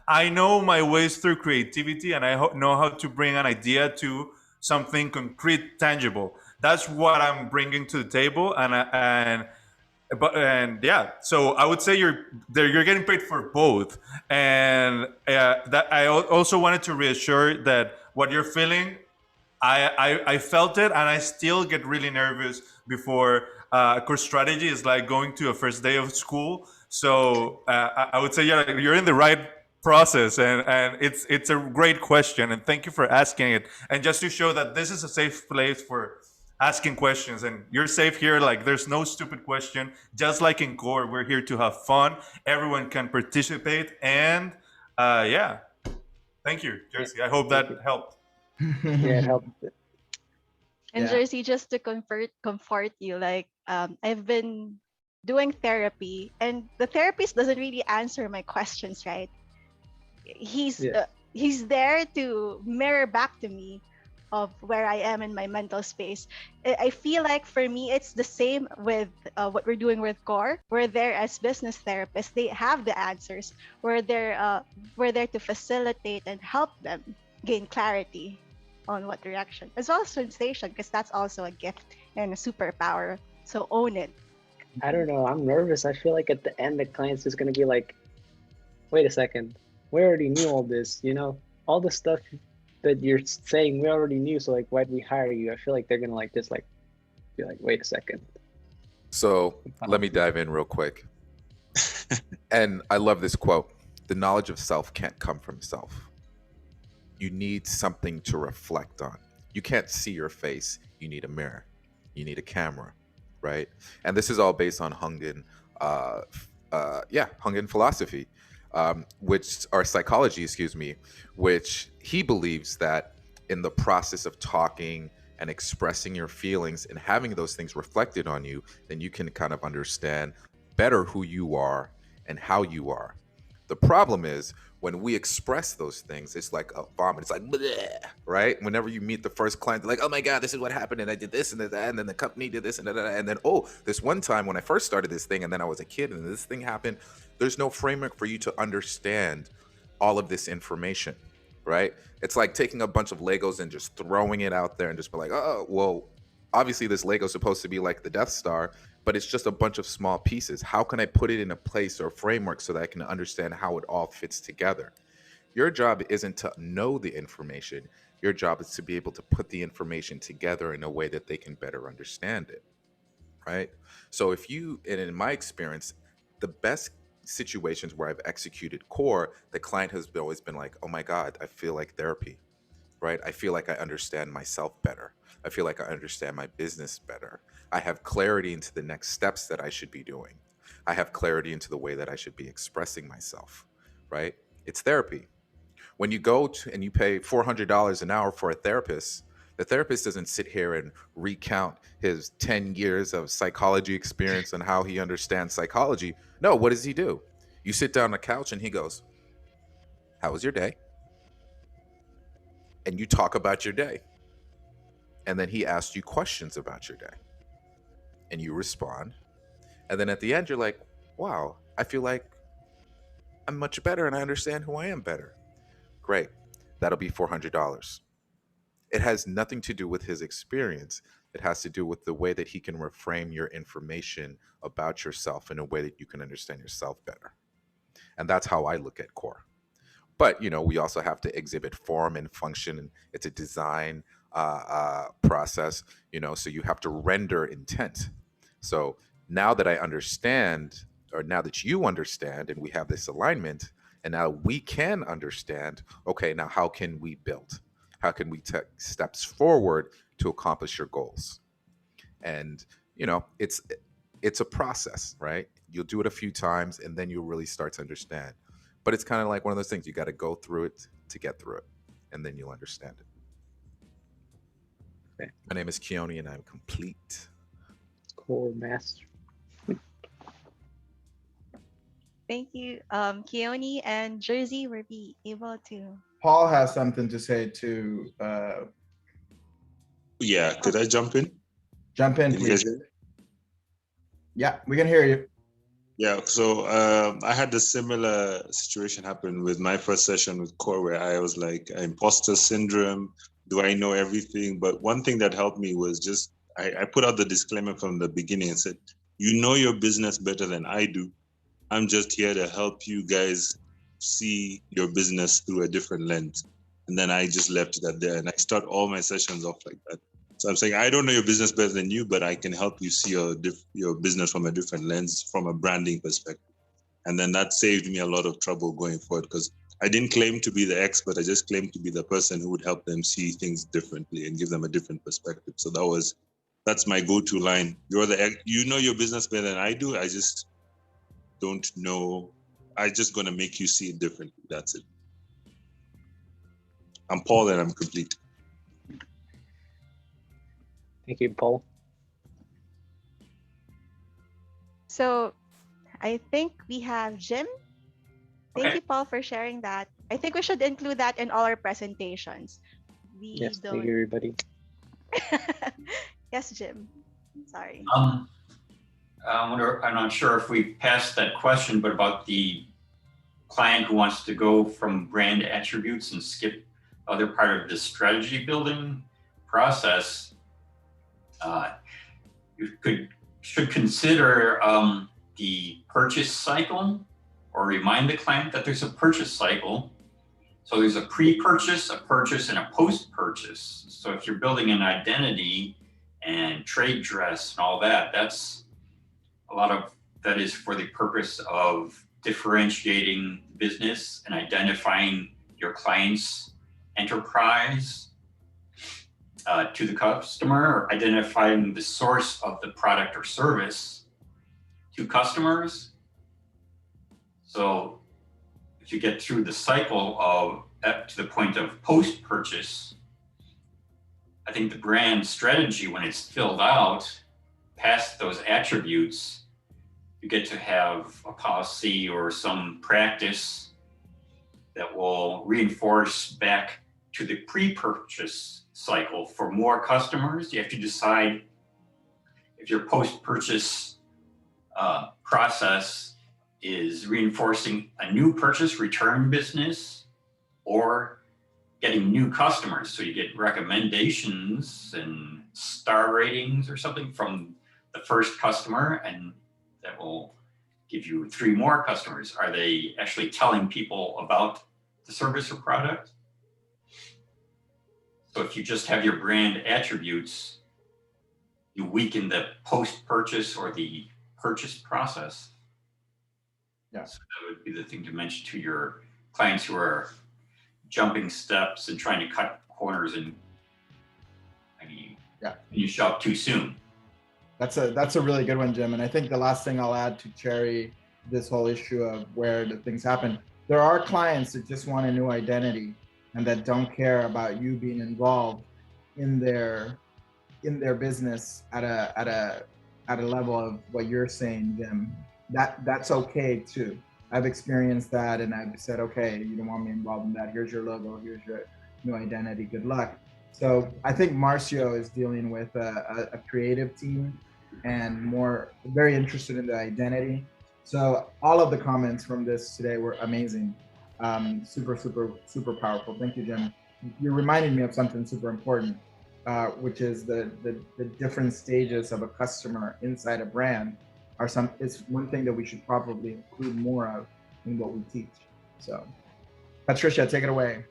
[SPEAKER 3] I know my ways through creativity, and I know how to bring an idea to something concrete, tangible. That's what I'm bringing to the table, and yeah. So I would say you're getting paid for both, and that I also wanted to reassure that what you're feeling, I felt it, and I still get really nervous before. Course strategy is like going to a first day of school. So I would say you're in the right process, and it's a great question, and thank you for asking it. And just to show that this is a safe place for asking questions, and you're safe here. There's no stupid question. Just like in core, we're here to have fun. Everyone can participate, and yeah. Thank you, Jersey. I hope that helped.
[SPEAKER 8] Yeah, it helped.
[SPEAKER 2] And Jersey, just to comfort you, I've been doing therapy, and the therapist doesn't really answer my questions, right? He's there to mirror back to me of where I am in my mental space. I feel like for me, it's the same with what we're doing with Core. We're there as business therapists. They have the answers. We're there to facilitate and help them gain clarity on what direction, as well as translation, because that's also a gift and a superpower. So own it.
[SPEAKER 8] I don't know. I'm nervous. I feel like at the end, the client's just gonna be like, "Wait a second, we already knew all this. You know, all the stuff that you're saying, we already knew. So like, why'd we hire you?" I feel like they're gonna like just like be like, "Wait a second."
[SPEAKER 13] So let me dive in real quick. And I love this quote: "The knowledge of self can't come from self. You need something to reflect on. You can't see your face. You need a mirror. You need a camera, right?" And this is all based on Hungin, Hungin philosophy, or psychology, excuse me, which he believes that in the process of talking and expressing your feelings and having those things reflected on you, then you can kind of understand better who you are and how you are. The problem is when we express those things, it's like a vomit. It's like, bleh, right? Whenever you meet the first client, they're like, "Oh my God, this is what happened. And I did this and that. And then the company did this and that. And then, oh, this one time when I first started this thing and then I was a kid and this thing happened." There's no framework for you to understand all of this information, right? It's like taking a bunch of Legos and just throwing it out there and just be like, "Oh, well, obviously this Lego is supposed to be like the Death Star, but it's just a bunch of small pieces. How can I put it in a place or framework so that I can understand how it all fits together?" Your job isn't to know the information. Your job is to be able to put the information together in a way that they can better understand it, right? So and in my experience, the best situations where I've executed core, the client has always been like, "Oh my God, I feel like therapy," right? I feel like I understand myself better. I feel like I understand my business better. I have clarity into the next steps that I should be doing. I have clarity into the way that I should be expressing myself, right? It's therapy. When you go to, and you pay $400 an hour for a therapist, the therapist doesn't sit here and recount his 10 years of psychology experience and how he understands psychology. No, what does he do? You sit down on the couch and he goes, "How was your day?" And you talk about your day. And then he asks you questions about your day. And you respond. And then at the end, you're like, "Wow, I feel like I'm much better and I understand who I am better." Great. That'll be $400. It has nothing to do with his experience. It has to do with the way that he can reframe your information about yourself in a way that you can understand yourself better. And that's how I look at core. But we also have to exhibit form and function, and it's a design process. So you have to render intent. So now that I understand, or now that you understand, and we have this alignment, and now we can understand. Okay, now how can we build? How can we take steps forward to accomplish your goals? And it's a process, right? You'll do it a few times, and then you'll really start to understand. But it's kind of like one of those things, you got to go through it to get through it, and then you'll understand it.
[SPEAKER 8] Okay.
[SPEAKER 13] My name is Keone, and I'm complete.
[SPEAKER 8] Core master.
[SPEAKER 2] Thank you, Keone and Jersey. Were we able to?
[SPEAKER 6] Paul has something to say to.
[SPEAKER 15] Yeah, could I jump in?
[SPEAKER 6] Jump in,
[SPEAKER 15] Can you guys
[SPEAKER 6] please.
[SPEAKER 15] hear me?
[SPEAKER 6] Yeah, we can hear you.
[SPEAKER 15] Yeah, so I had a similar situation happen with my first session with core, where I was like, imposter syndrome. Do I know everything? But one thing that helped me was just I put out the disclaimer from the beginning and said, "You know your business better than I do. I'm just here to help you guys see your business through a different lens." And then I just left that there, and I start all my sessions off like that. So I'm saying, I don't know your business better than you, but I can help you see your business from a different lens, from a branding perspective. And then that saved me a lot of trouble going forward, because I didn't claim to be the expert. I just claimed to be the person who would help them see things differently and give them a different perspective. So that's my go-to line. You know your business better than I do. I just don't know. I'm just going to make you see it differently. That's it. I'm Paul, and I'm complete.
[SPEAKER 8] Thank you, Paul.
[SPEAKER 2] So I think we have Jim. Thank
[SPEAKER 10] Okay.
[SPEAKER 2] you, Paul, for sharing that. I think we should include that in all our presentations. we
[SPEAKER 8] Yes,
[SPEAKER 2] don't.
[SPEAKER 8] thank you, everybody.
[SPEAKER 2] Yes, Jim. Sorry.
[SPEAKER 10] I'm not sure if we passed that question, but about the client who wants to go from brand attributes and skip other part of the strategy building process, you should consider the purchase cycle, or remind the client that there's a purchase cycle. So there's a pre-purchase, a purchase, and a post-purchase. So if you're building an identity and trade dress and all that, that's a lot of that is for the purpose of differentiating the business and identifying your client's enterprise to the customer, or identifying the source of the product or service to customers. So if you get through the cycle of up to the point of post-purchase, I think the brand strategy, when it's filled out past those attributes, you get to have a policy or some practice that will reinforce back to the pre-purchase cycle for more customers. You have to decide if your post-purchase process is reinforcing a new purchase return business or getting new customers. So you get recommendations and star ratings or something from the first customer, and that will give you 3 more customers. Are they actually telling people about the service or product? So if you just have your brand attributes, you weaken the post-purchase or the purchase process.
[SPEAKER 6] Yeah.
[SPEAKER 10] So that would be the thing to mention to your clients who are jumping steps and trying to cut corners, and you shop too soon.
[SPEAKER 6] That's a really good one, Jim. And I think the last thing I'll add to cherry this whole issue of where the things happen. There are clients that just want a new identity and that don't care about you being involved in their business at a level of what you're saying, Jim. That's okay too. I've experienced that, and I've said, okay, you don't want me involved in that. Here's your logo. Here's your new identity. Good luck. So I think Marcio is dealing with a creative team and very interested in the identity. So all of the comments from this today were amazing. Super, super, super powerful. Thank you, Jim. You reminded me of something super important, which is the different stages of a customer inside a brand is one thing that we should probably include more of in what we teach. So Patricia, take it away.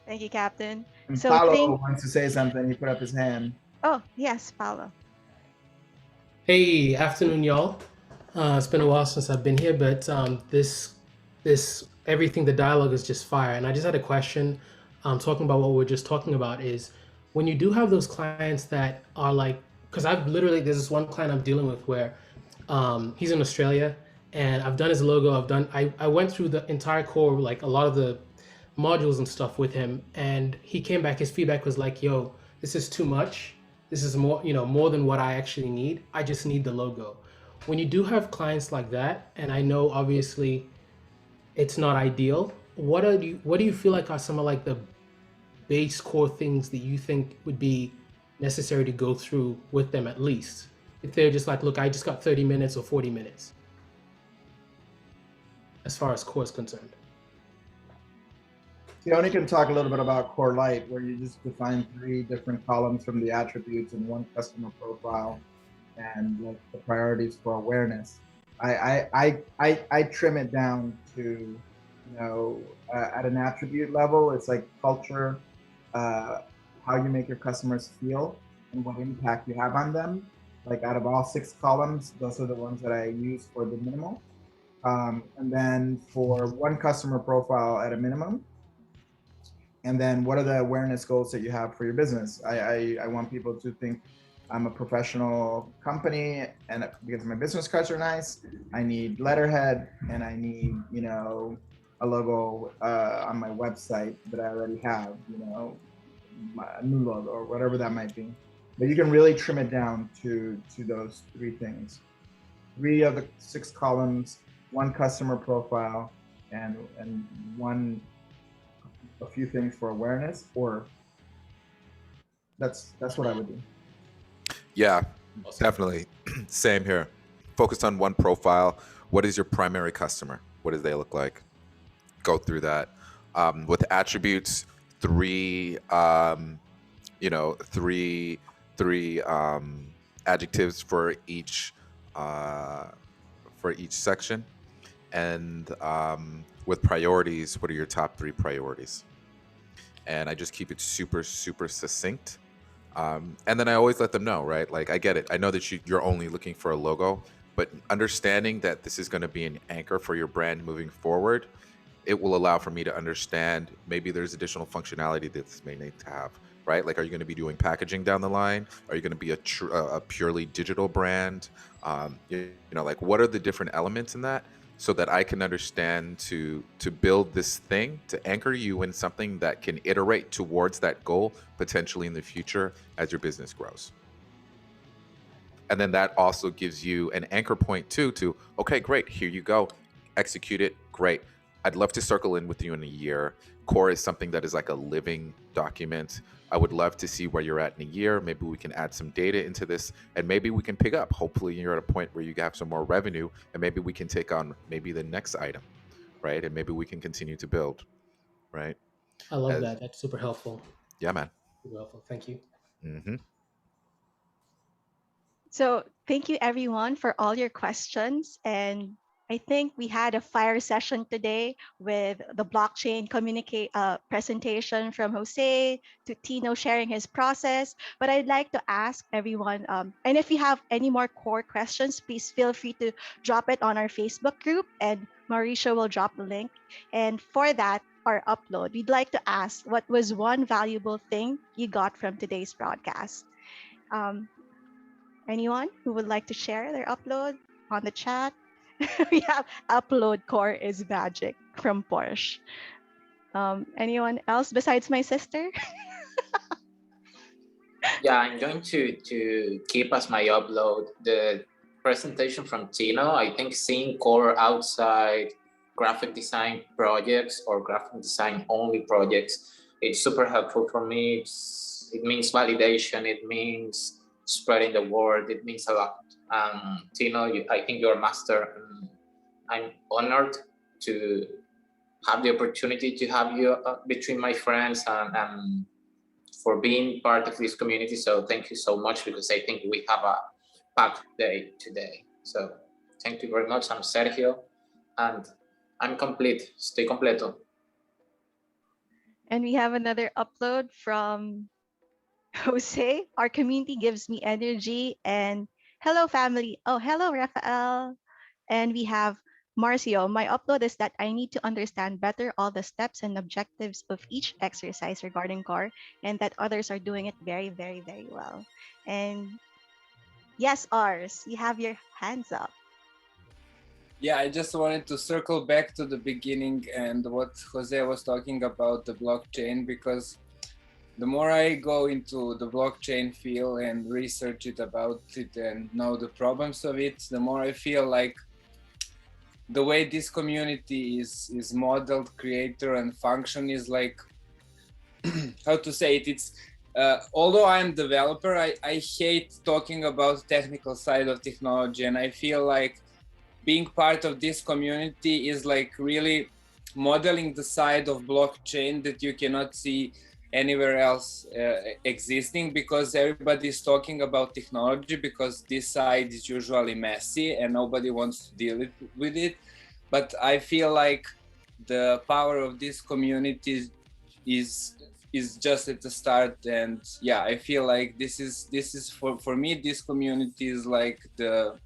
[SPEAKER 2] Thank you, Captain.
[SPEAKER 6] And
[SPEAKER 2] So
[SPEAKER 6] Paulo wants to say something. He put up his hand.
[SPEAKER 2] Oh, yes, Paulo.
[SPEAKER 16] Hey, afternoon, y'all. It's been a while since I've been here, but this everything, the dialogue is just fire. And I just had a question, talking about what we're just talking about is when you do have those clients that are like, because there's this one client I'm dealing with where he's in Australia, and I've done his logo. I went through the entire core, like a lot of the modules and stuff with him, and he came back, his feedback was like, yo, this is too much. This is more than what I actually need. I just need the logo. When you do have clients like that, and I know obviously it's not ideal, what do you feel like are some of like the base core things that you think would be necessary to go through with them, at least if they're just like, look, I just got 30 minutes or 40 minutes as far as core is concerned?
[SPEAKER 6] Keone can talk a little bit about Core Light, where you just define 3 different columns from the attributes in one customer profile and like the priorities for awareness. I trim it down to, at an attribute level, it's like culture, how you make your customers feel and what impact you have on them. Like out of all 6 columns, those are the ones that I use for the minimal. And then for one customer profile at a minimum, and then what are the awareness goals that you have for your business? I want people to think I'm a professional company, and because my business cards are nice, I need letterhead, and I need, a logo on my website that I already have, a new logo or whatever that might be. But you can really trim it down to those 3 things. 3 of the 6 columns, one customer profile, and one a few things for awareness, or that's what I would do.
[SPEAKER 13] Yeah, definitely. Same here. Focus on one profile. What is your primary customer? What do they look like? Go through that. With attributes, three adjectives for each section, and with priorities, what are your top 3 priorities? And I just keep it super succinct. And then I always let them know, right? Like, I get it. I know that you're only looking for a logo, but understanding that this is going to be an anchor for your brand moving forward, it will allow for me to understand maybe there's additional functionality that this may need to have, right? Like, are you going to be doing packaging down the line? Are you going to be a purely digital brand? Like, what are the different elements in that, so that I can understand to build this thing to anchor you in something that can iterate towards that goal potentially in the future as your business grows. And then that also gives you an anchor point too to, okay, great, here you go, execute it, great. I'd love to circle in with you in a year. Core is something that is like a living document. I would love to see where you're at in a year. Maybe we can add some data into this, and maybe we can pick up. Hopefully you're at a point where you have some more revenue, and maybe we can take on maybe the next item, right? And maybe we can continue to build, right?
[SPEAKER 16] I love that. That's super helpful.
[SPEAKER 13] Yeah, man.
[SPEAKER 16] Super helpful. Thank you.
[SPEAKER 13] Mm-hmm.
[SPEAKER 2] So thank you everyone for all your questions. And I think we had a fire session today with the blockchain presentation from Jose to Tino sharing his process. But I'd like to ask everyone, and if you have any more core questions, please feel free to drop it on our Facebook group, and Mauricio will drop the link. And for that, our upload, we'd like to ask, what was one valuable thing you got from today's broadcast? Anyone who would like to share their upload on the chat? We have upload core is magic from Porsche. Anyone else besides my sister?
[SPEAKER 1] Yeah, I'm going to keep as my upload the presentation from Tino. I think seeing core outside graphic design projects or graphic design only projects, it's super helpful for me. It means validation. It means spreading the word. It means a lot. Tino, I think you're a master. I'm honored to have the opportunity to have you between my friends and for being part of this community. So thank you so much, because I think we have a packed day today. So thank you very much. I'm Sergio, and I'm complete. Stay completo.
[SPEAKER 2] And we have another upload from Jose. Our community gives me energy. And hello, family. Oh, hello, Rafael. And we have Marcio. My upload is that I need to understand better all the steps and objectives of each exercise regarding core, and that others are doing it very, very, very well. And yes, Ars, you have your hands up.
[SPEAKER 17] Yeah, I just wanted to circle back to the beginning and what Jose was talking about the blockchain, because the more I go into the blockchain field and research it about it and know the problems of it, the more I feel like the way this community is modeled, creator, and function is like, how to say it, it's although I'm developer, I hate talking about technical side of technology, and I feel like being part of this community is like really modeling the side of blockchain that you cannot see anywhere else existing, because everybody's talking about technology, because this side is usually messy and nobody wants to deal with it. But I feel like the power of this community is just at the start. And yeah, I feel like this is for me, this community is like the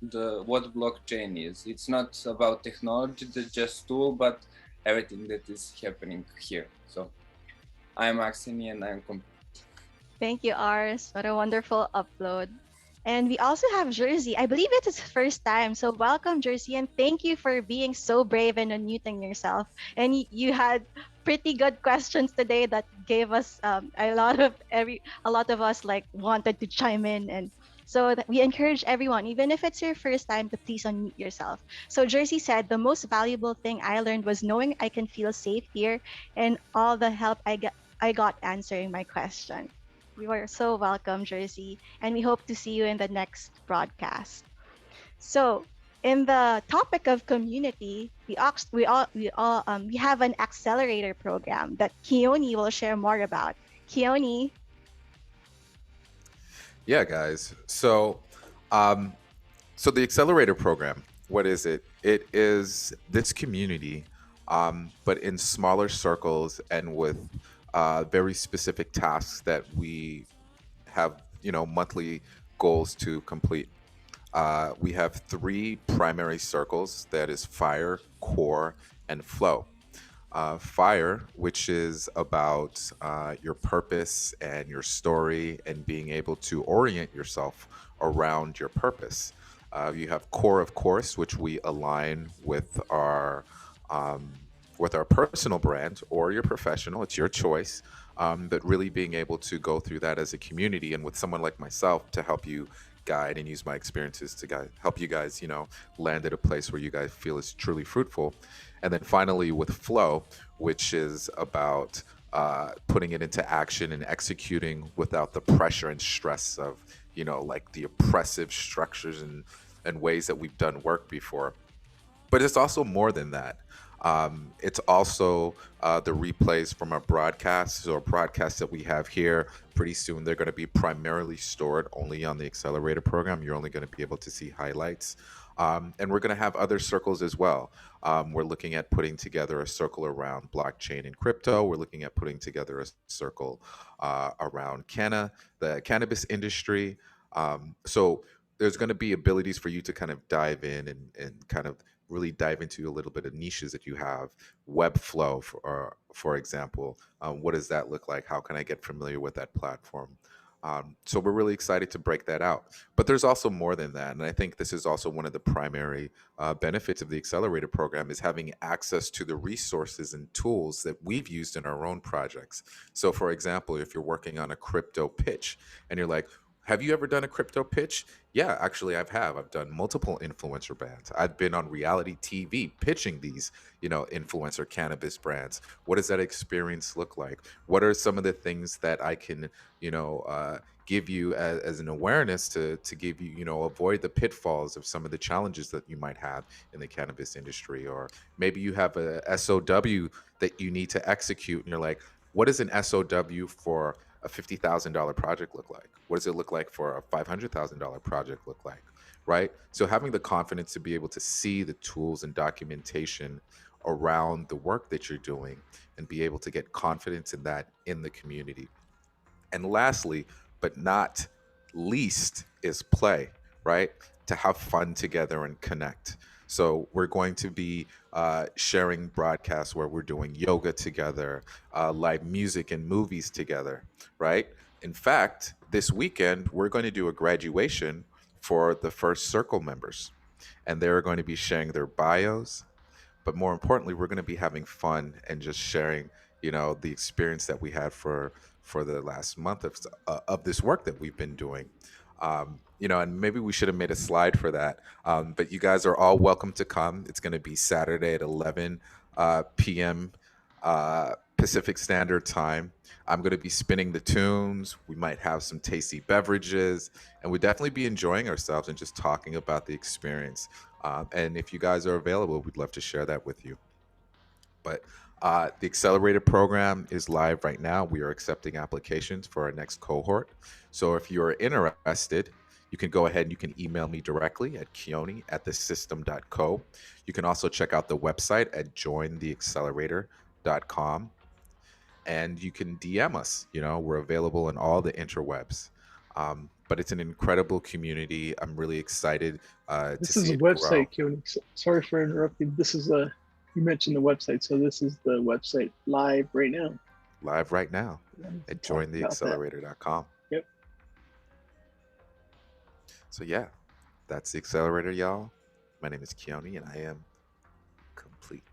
[SPEAKER 17] what blockchain is. It's not about technology, that's just tool, but everything that is happening here. So I'm Axini and I'm complete.
[SPEAKER 2] Thank you, Ars. What a wonderful upload. And we also have Jersey. I believe it's his first time. So welcome, Jersey, and thank you for being so brave and unmuting yourself. And you had pretty good questions today that gave us a lot of us like wanted to chime in and So we encourage everyone, even if it's your first time, to please unmute yourself. So Jersey said, the most valuable thing I learned was knowing I can feel safe here and all the help I got answering my question. You are so welcome, Jersey, and we hope to see you in the next broadcast. So, in the topic of community, we have an accelerator program that Keone will share more about. Keone.
[SPEAKER 13] Yeah, guys. Um, so the Accelerator program, what is it? It is this community, but in smaller circles and with very specific tasks that we have, monthly goals to complete. We have three primary circles, that is fire, core, and flow. Fire, which is about your purpose and your story and being able to orient yourself around your purpose. You have core, of course, which we align um, with our personal brand or your professional. It's your choice. But really being able to go through that as a community and with someone like myself to help you guide and use my experiences to help you guys, land at a place where you guys feel is truly fruitful. And then finally with flow, which is about putting it into action and executing without the pressure and stress of, like the oppressive structures and ways that we've done work before. But it's also more than that. It's also the replays from our broadcasts or broadcasts that we have here. Pretty soon, they're going to be primarily stored only on the Accelerator program. You're only going to be able to see highlights. And we're going to have other circles as well. We're looking at putting together a circle around blockchain and crypto. We're looking at putting together a circle around the cannabis industry. So there's going to be abilities for you to kind of dive in and kind of really dive into a little bit of niches that you have. Webflow, for example, what does that look like? How can I get familiar with that platform? So we're really excited to break that out. But there's also more than that. And I think this is also one of the primary benefits of the Accelerator program is having access to the resources and tools that we've used in our own projects. So for example, if you're working on a crypto pitch and you're like, have you ever done a crypto pitch? Yeah, actually, I've done multiple influencer brands. I've been on reality TV pitching these, influencer cannabis brands. What does that experience look like? What are some of the things that I can, give you as an awareness to give you, avoid the pitfalls of some of the challenges that you might have in the cannabis industry? Or maybe you have a SOW that you need to execute, and you're like, what is an SOW for a $50,000 project look like? What does it look like for a $500,000 project look like? Right? So having the confidence to be able to see the tools and documentation around the work that you're doing and be able to get confidence in that in the community. And lastly, but not least, is play, right? To have fun together and connect. So we're going to be sharing broadcasts where we're doing yoga together, live music and movies together, right? In fact, this weekend, we're going to do a graduation for the first Circle members. And they're going to be sharing their bios, but more importantly, we're going to be having fun and just sharing, the experience that we had for the last month of this work that we've been doing. And maybe we should have made a slide for that. But you guys are all welcome to come. It's going to be Saturday at 11 p.m. Pacific Standard Time. I'm going to be spinning the tunes. We might have some tasty beverages, and we'd definitely be enjoying ourselves and just talking about the experience. And if you guys are available, we'd love to share that with you. But the Accelerator program is live right now. We are accepting applications for our next cohort. So if you're interested, you can go ahead and you can email me directly at keone@thesystem.co. You can also check out the website at jointheaccelerator.com. And you can DM us. We're available in all the interwebs. But it's an incredible community. I'm really excited to
[SPEAKER 4] This
[SPEAKER 13] see
[SPEAKER 4] is a
[SPEAKER 13] it grow.
[SPEAKER 4] website, Keone. Sorry for interrupting. This is you mentioned the website, so this is the website live right now.
[SPEAKER 13] Live right now at
[SPEAKER 4] talk about that.
[SPEAKER 13] jointheaccelerator.com.
[SPEAKER 4] Yep.
[SPEAKER 13] So yeah, that's the Accelerator, y'all. My name is Keone, and I am complete.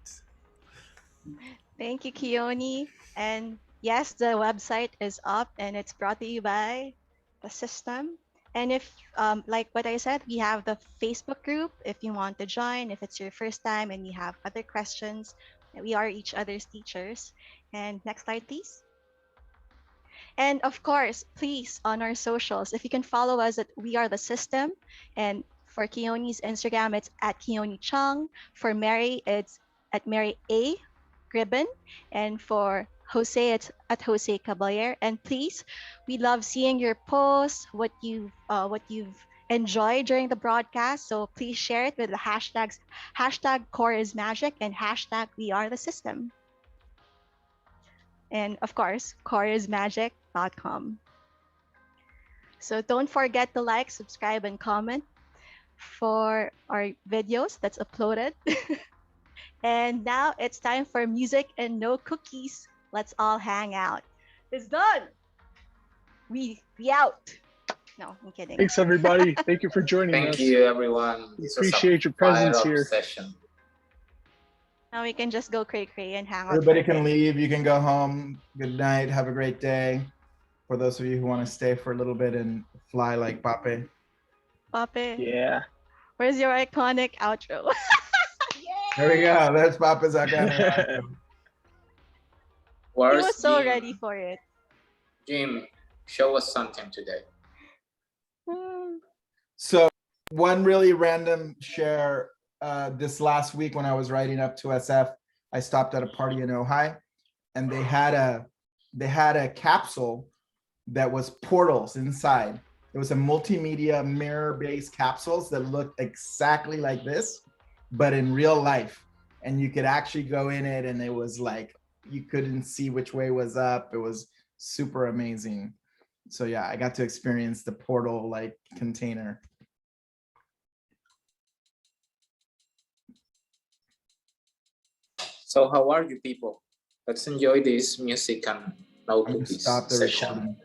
[SPEAKER 2] Thank you, Keone. And yes, the website is up and it's brought to you by the Systm. And if, like what I said, we have the Facebook group if you want to join, if it's your first time and you have other questions. We are each other's teachers. And next slide, please. And of course, please, on our socials, if you can follow us at We Are the System. And for Keone's Instagram, it's at Keone Chong. For Mary, it's at Mary A. Gribbin. And for Jose, it's at Jose Caballer. And please, we love seeing your posts, what you've enjoyed during the broadcast. So please share it with the hashtags #CoreIsMagic and #WeAreTheSystem. And of course, coreismagic.com. So don't forget to like, subscribe, and comment for our videos that's uploaded. And now it's time for music and no cookies. Let's all hang out. It's done. We out. No, I'm kidding.
[SPEAKER 4] Thanks, everybody. Thank you for joining us.
[SPEAKER 1] Thank you, everyone. This was a
[SPEAKER 4] Appreciate your presence
[SPEAKER 1] fire-up
[SPEAKER 4] here.
[SPEAKER 1] session.
[SPEAKER 2] Now we can just go cray-cray and hang out.
[SPEAKER 6] Everybody can leave. You can go home. Good night. Have a great day. For those of you who want to stay for a little bit and fly like Pape.
[SPEAKER 2] Pape.
[SPEAKER 17] Yeah.
[SPEAKER 2] Where's your iconic outro?
[SPEAKER 6] There we go. There's Pape's iconic.
[SPEAKER 2] He was so ready for it.
[SPEAKER 1] Jim, show us something today.
[SPEAKER 6] So one really random share, this last week when I was riding up to SF, I stopped at a party in Ojai, and they had a capsule that was portals inside. It was a multimedia mirror-based capsules that looked exactly like this, but in real life. And you could actually go in it, and it was like, you couldn't see which way was up. It was super amazing. So yeah, I got to experience the portal like container.
[SPEAKER 1] So how are you people? Let's enjoy this music and no cookies session.